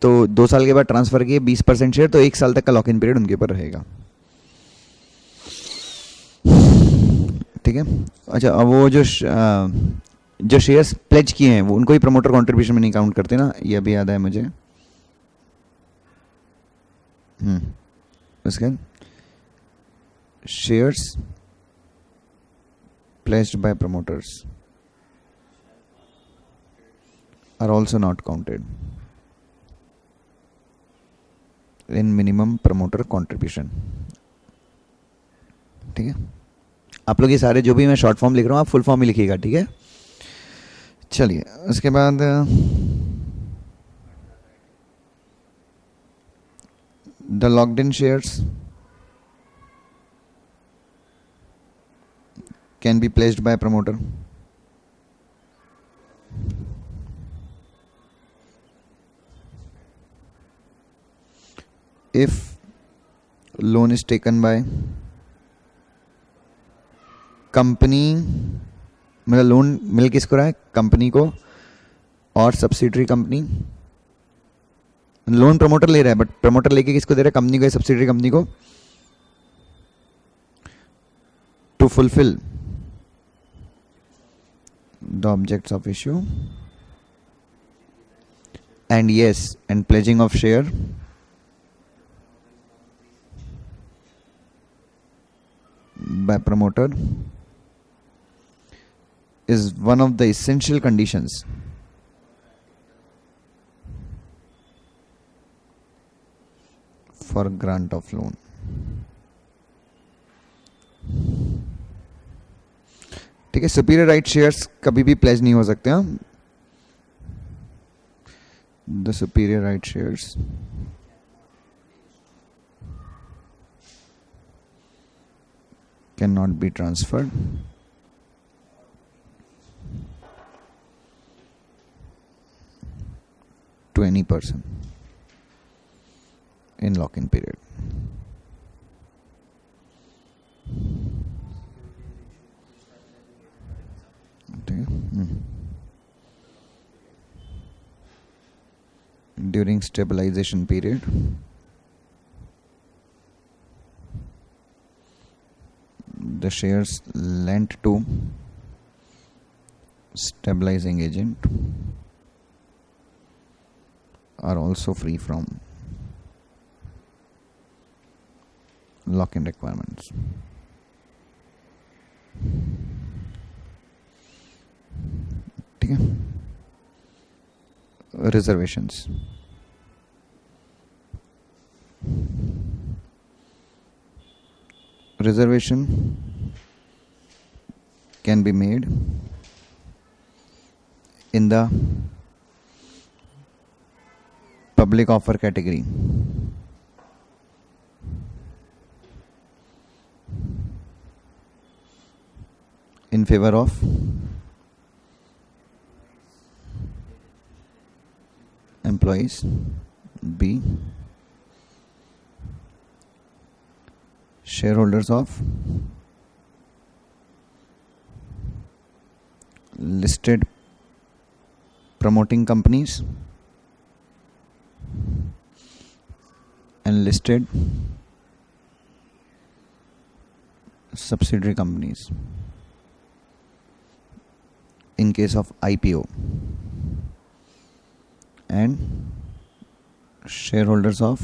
तो 2 साल के बाद ट्रांसफर किए 20% शेयर, तो 1 साल तक का लॉक इन पीरियड उनके ऊपर रहेगा। ठीक है, अच्छा, अब वो जो शेयर्स प्लेज किए हैं वो उनको ही प्रमोटर कंट्रीब्यूशन में नहीं काउंट करते ना, ये अभी याद है मुझे। उसके shares pledged by promoters are also not counted in minimum promoter contribution। ठीक है, आप लोग ये सारे जो भी मैं शॉर्ट फॉर्म लिख रहा हूँ आप फुल फॉर्म ही लिखिएगा। ठीक है, चलिए उसके बाद the locked in shares can be pledged by promoter if loan is taken by company, मतलब लोन मिल किसको रहा है, कंपनी को और सब्सिडरी कंपनी। लोन प्रमोटर ले रहा है बट प्रमोटर लेके किसको दे रहा है, कंपनी को या सब्सिडरी कंपनी को, to fulfil the objects of issue and pledging of share by promoter is one of the essential conditions for grant of loan। ठीक है, सुपीरियर राइट शेयर्स कभी भी प्लेज नहीं हो सकते हैं। The superior right shares can not be transferred to any person in lock in period. During stabilization period, the shares lent to stabilizing agent are also free from lock-in requirements। ठीक है, reservations, reservation can be made in the public offer category in favor of employees. B, shareholders of listed promoting companies and listed subsidiary companies in case of IPO and shareholders of,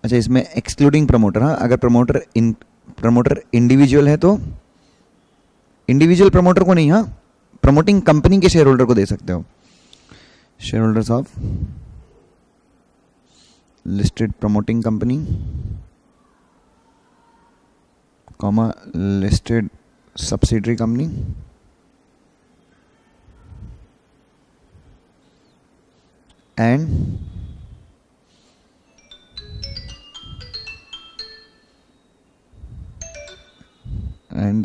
अच्छा इसमें excluding promoter, हाँ अगर promoter individual है तो individual promoter को नहीं, हाँ promoting company के शेयर होल्डर को दे सकते हो. Share holders of listed promoting company comma listed subsidiary company and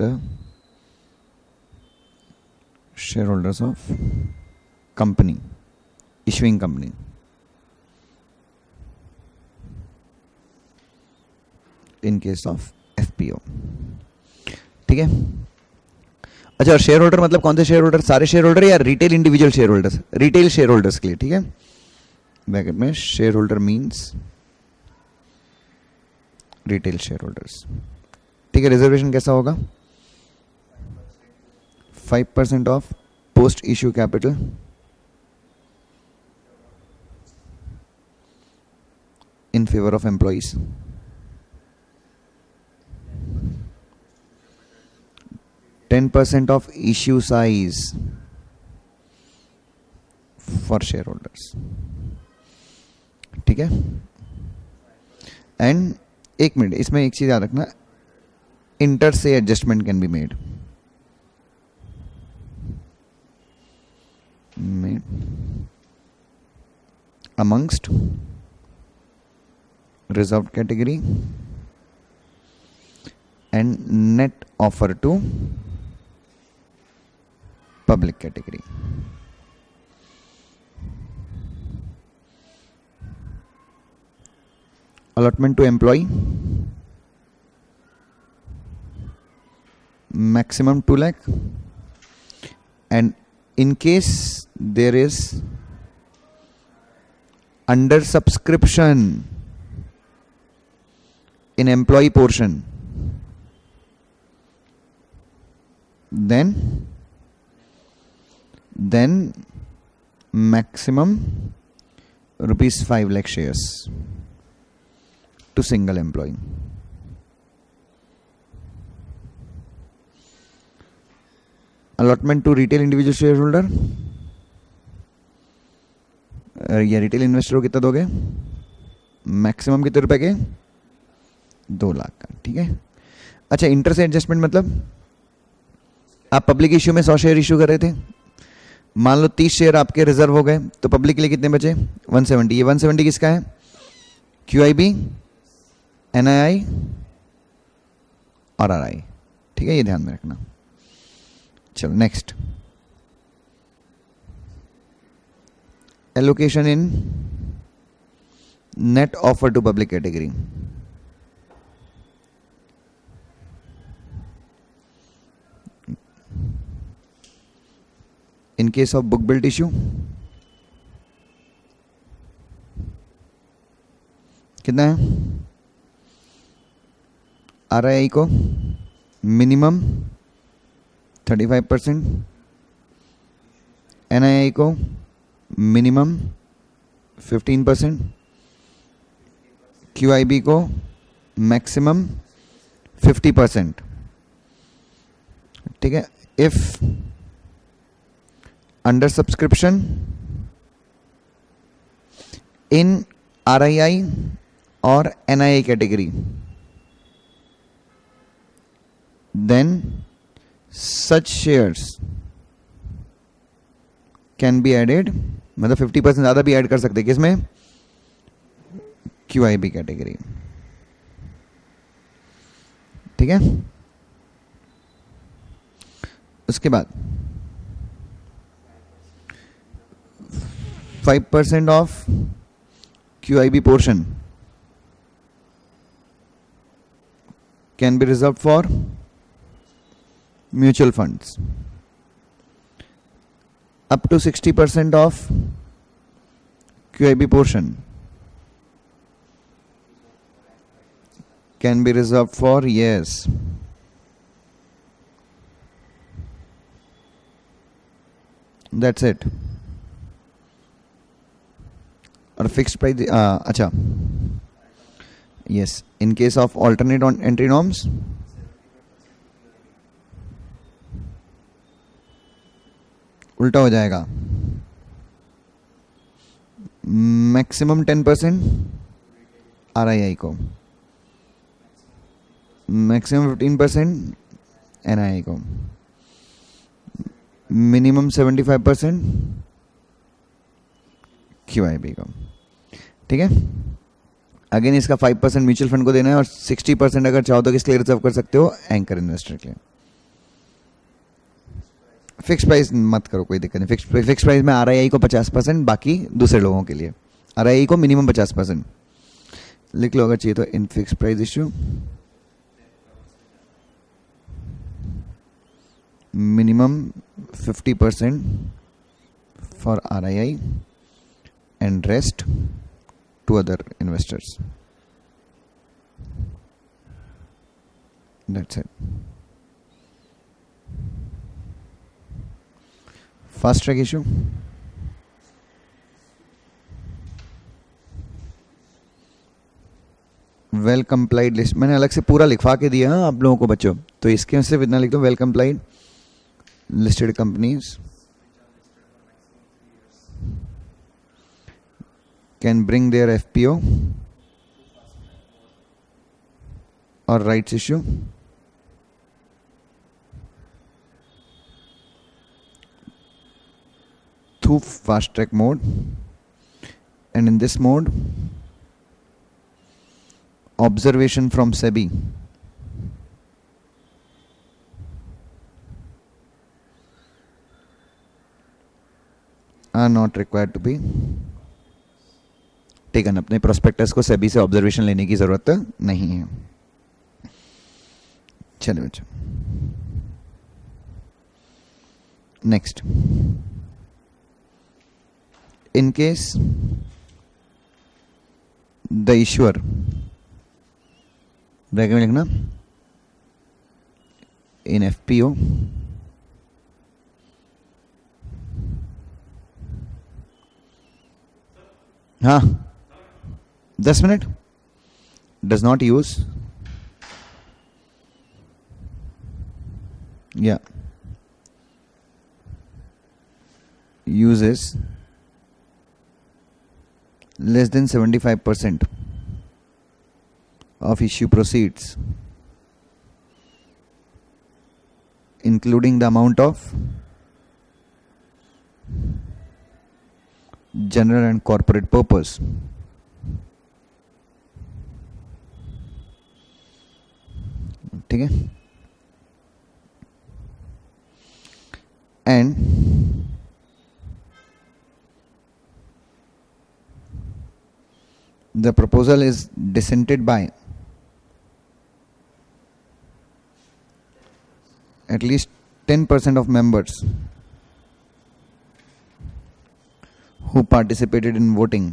the shareholders of company, issuing company. In case of FPO. ठीक है. अच्छा, और शेयर होल्डर मतलब कौन से शेयर होल्डर? सारे शेयर होल्डर या retail individual share holders? Retail share holders के लिए. ठीक है, ब्रैकेट में share holder means retail share holders. ठीक है, रिजर्वेशन कैसा होगा? 5% of post issue capital in favour of employees. 10% of issue size for shareholders. ठीक है. एंड एक मिनट, इसमें एक चीज याद रखना, inter se adjustment can be made. Amongst reserved category and net offer to public category. Allotment to employee maximum 2 lakh, and in case there is under subscription in employee portion, then maximum rupees 5 lakh shares to single employee. Allotment to retail individual shareholder, या retail investor को कितना दोगे? Maximum कितने रुपए के? 2 लाख का. ठीक है. अच्छा, इंटर से एडजस्टमेंट मतलब आप पब्लिक इश्यू में 100 शेयर इश्यू कर रहे थे, मान लो 30 शेयर आपके रिजर्व हो गए, तो पब्लिक के लिए कितने बचे? 170. ये 170 किसका है? QIB, NII और RI. ठीक है, ये ध्यान में रखना. चलो next. Allocation in net offer to public category. In case of book built issue, कितना है? RII को मिनिमम 35%, NII को मिनिमम 15%, QIB को मैक्सिमम 50%. ठीक है. If under subscription in RII or NII category, then such shares can be added, मतलब 50% ज़्यादा भी ऐड कर सकते हैं. किसमें? QIB category. ठीक है. उसके बाद 5% of QIB portion can be reserved for mutual funds. up to 60% of QIB portion can be reserved for, yes. That's it. और फिक्स्ड प्राइस, अच्छा, yes, in case of alternate entry norms उल्टा हो जाएगा. Maximum 10% RII को, maximum 15% NII को, minimum 75% QIB को. ठीक है. अगेन इसका 5% म्यूचुअल फंड को देना है और 60% अगर चाहो तो किसके लिए रिजर्व कर सकते हो, एंकर इन्वेस्टर के लिए. फिक्स प्राइस मत करो, कोई दिक्कत नहीं. फिक्स प्राइस में RII को 50%, बाकी दूसरे लोगों के लिए. RII को मिनिमम 50% लिख लो अगर चाहिए तो. In fix price issue minimum 50% for RII and rest to other investors. That's it. Fast track issue. Well complied list मैंने अलग से पूरा लिखवा के दिया है आप लोगों को बच्चों, तो इसके सिर्फ इतना लिख दो, well complied listed companies can bring their FPO or rights issue through fast track mode, and in this mode observation from SEBI are not required to be taken. अपने प्रोस्पेक्टस को सेबी से ऑब्जर्वेशन लेने की जरूरत नहीं है. चलिए बच्चों, next. In case the issuer, bracket में लिखना, इन FPO हाँ 10 minute does not use uses less than 75% of issue proceeds, including the amount of general and corporate purpose. ठीक है. And the proposal is dissented by at least 10% of members who participated in voting,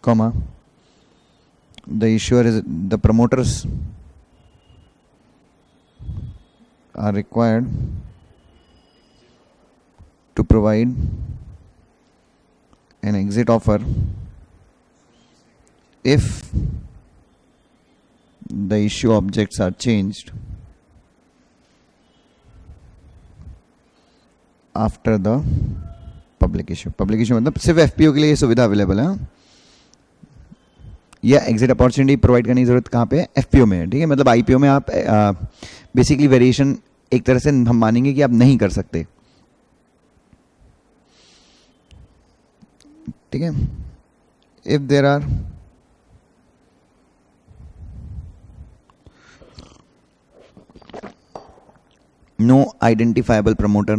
comma, the issuer is the promoters are required to provide an exit offer if the issue objects are changed after the public issue. Public issue मतलब सिर्फ FPO के लिए ये सुविधा available है, या exit opportunity provide करने की जरूरत कहाँ पे है, FPO में है. ठीक है. मतलब IPO में आप बेसिकली वेरिएशन एक तरह से हम मानेंगे कि आप नहीं कर सकते. ठीक है. If there are no identifiable promoter,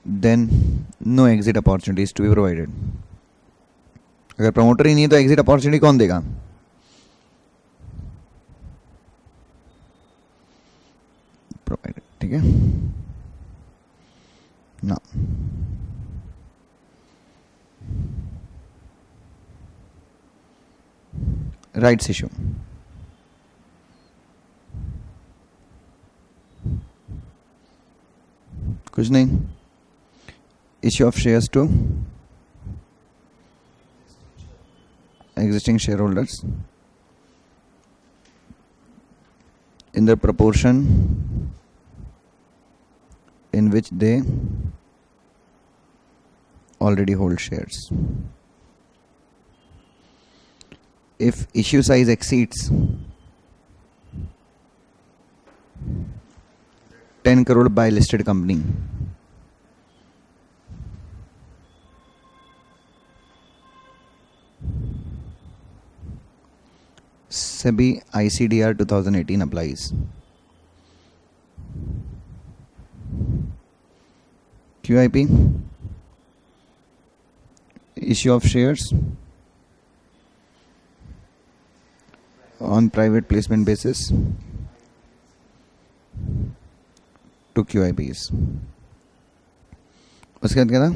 then no exit opportunities to be provided. अगर प्रमोटर ही नहीं है तो एग्जिट अपॉर्चुनिटी कौन देगा? है ना। राइट्स इशू, कुछ नहीं। Issue of shares to existing shareholders in the proportion in which they already hold shares. If issue size exceeds 10 crore by listed company, SEBI ICDR 2018 applies. QIP, issue of shares on private placement basis to QIPs. उसके बाद क्या था?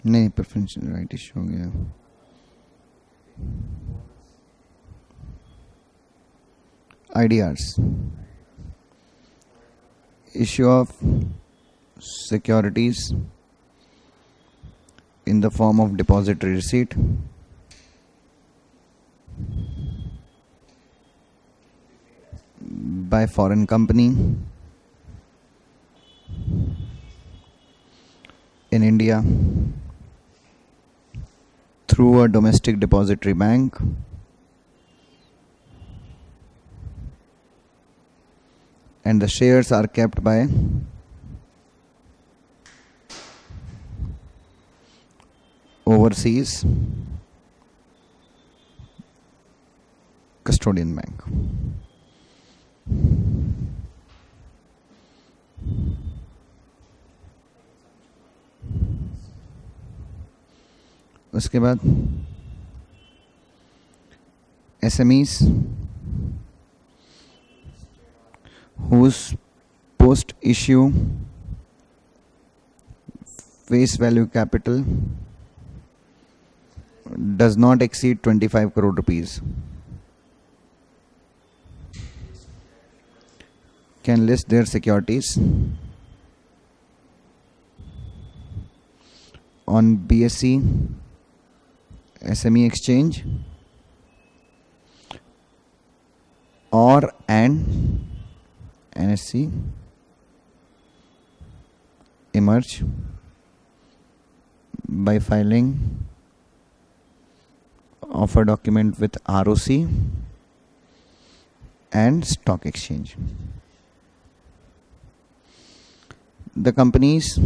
नहीं, preferential right issue हो गया। IDRs, issue of securities in the form of depository receipt by foreign company in India through a domestic depository bank and the shares are kept by overseas custodian bank. उसके बाद SMEs whose post issue face value capital does not exceed 25 crore rupees can list their securities on BSE SME exchange or and NSE emerge by filing offer document with ROC and stock exchange. The companies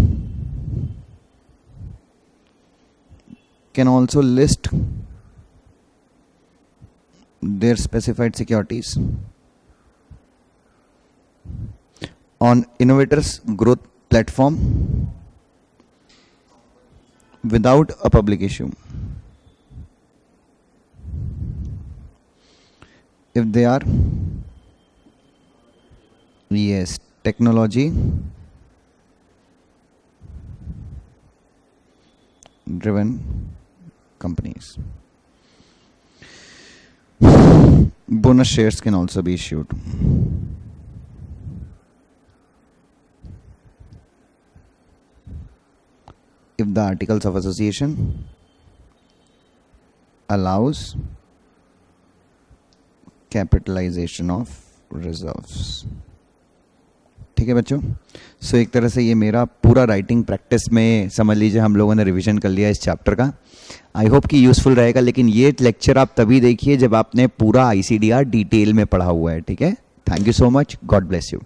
can also list their specified securities on innovators growth platform without a public issue if they are technology driven companies. Bonus shares can also be issued. If the articles of association allows capitalization of reserves. ठीक है बच्चों, सो एक तरह से ये मेरा पूरा writing practice में समझ लीजिए हम लोगों ने रिवीजन कर लिया इस चैप्टर का. आई होप कि यूज़फुल रहेगा, लेकिन ये लेक्चर आप तभी देखिए जब आपने पूरा ICDR डिटेल में पढ़ा हुआ है. ठीक है, thank you so much, God bless you.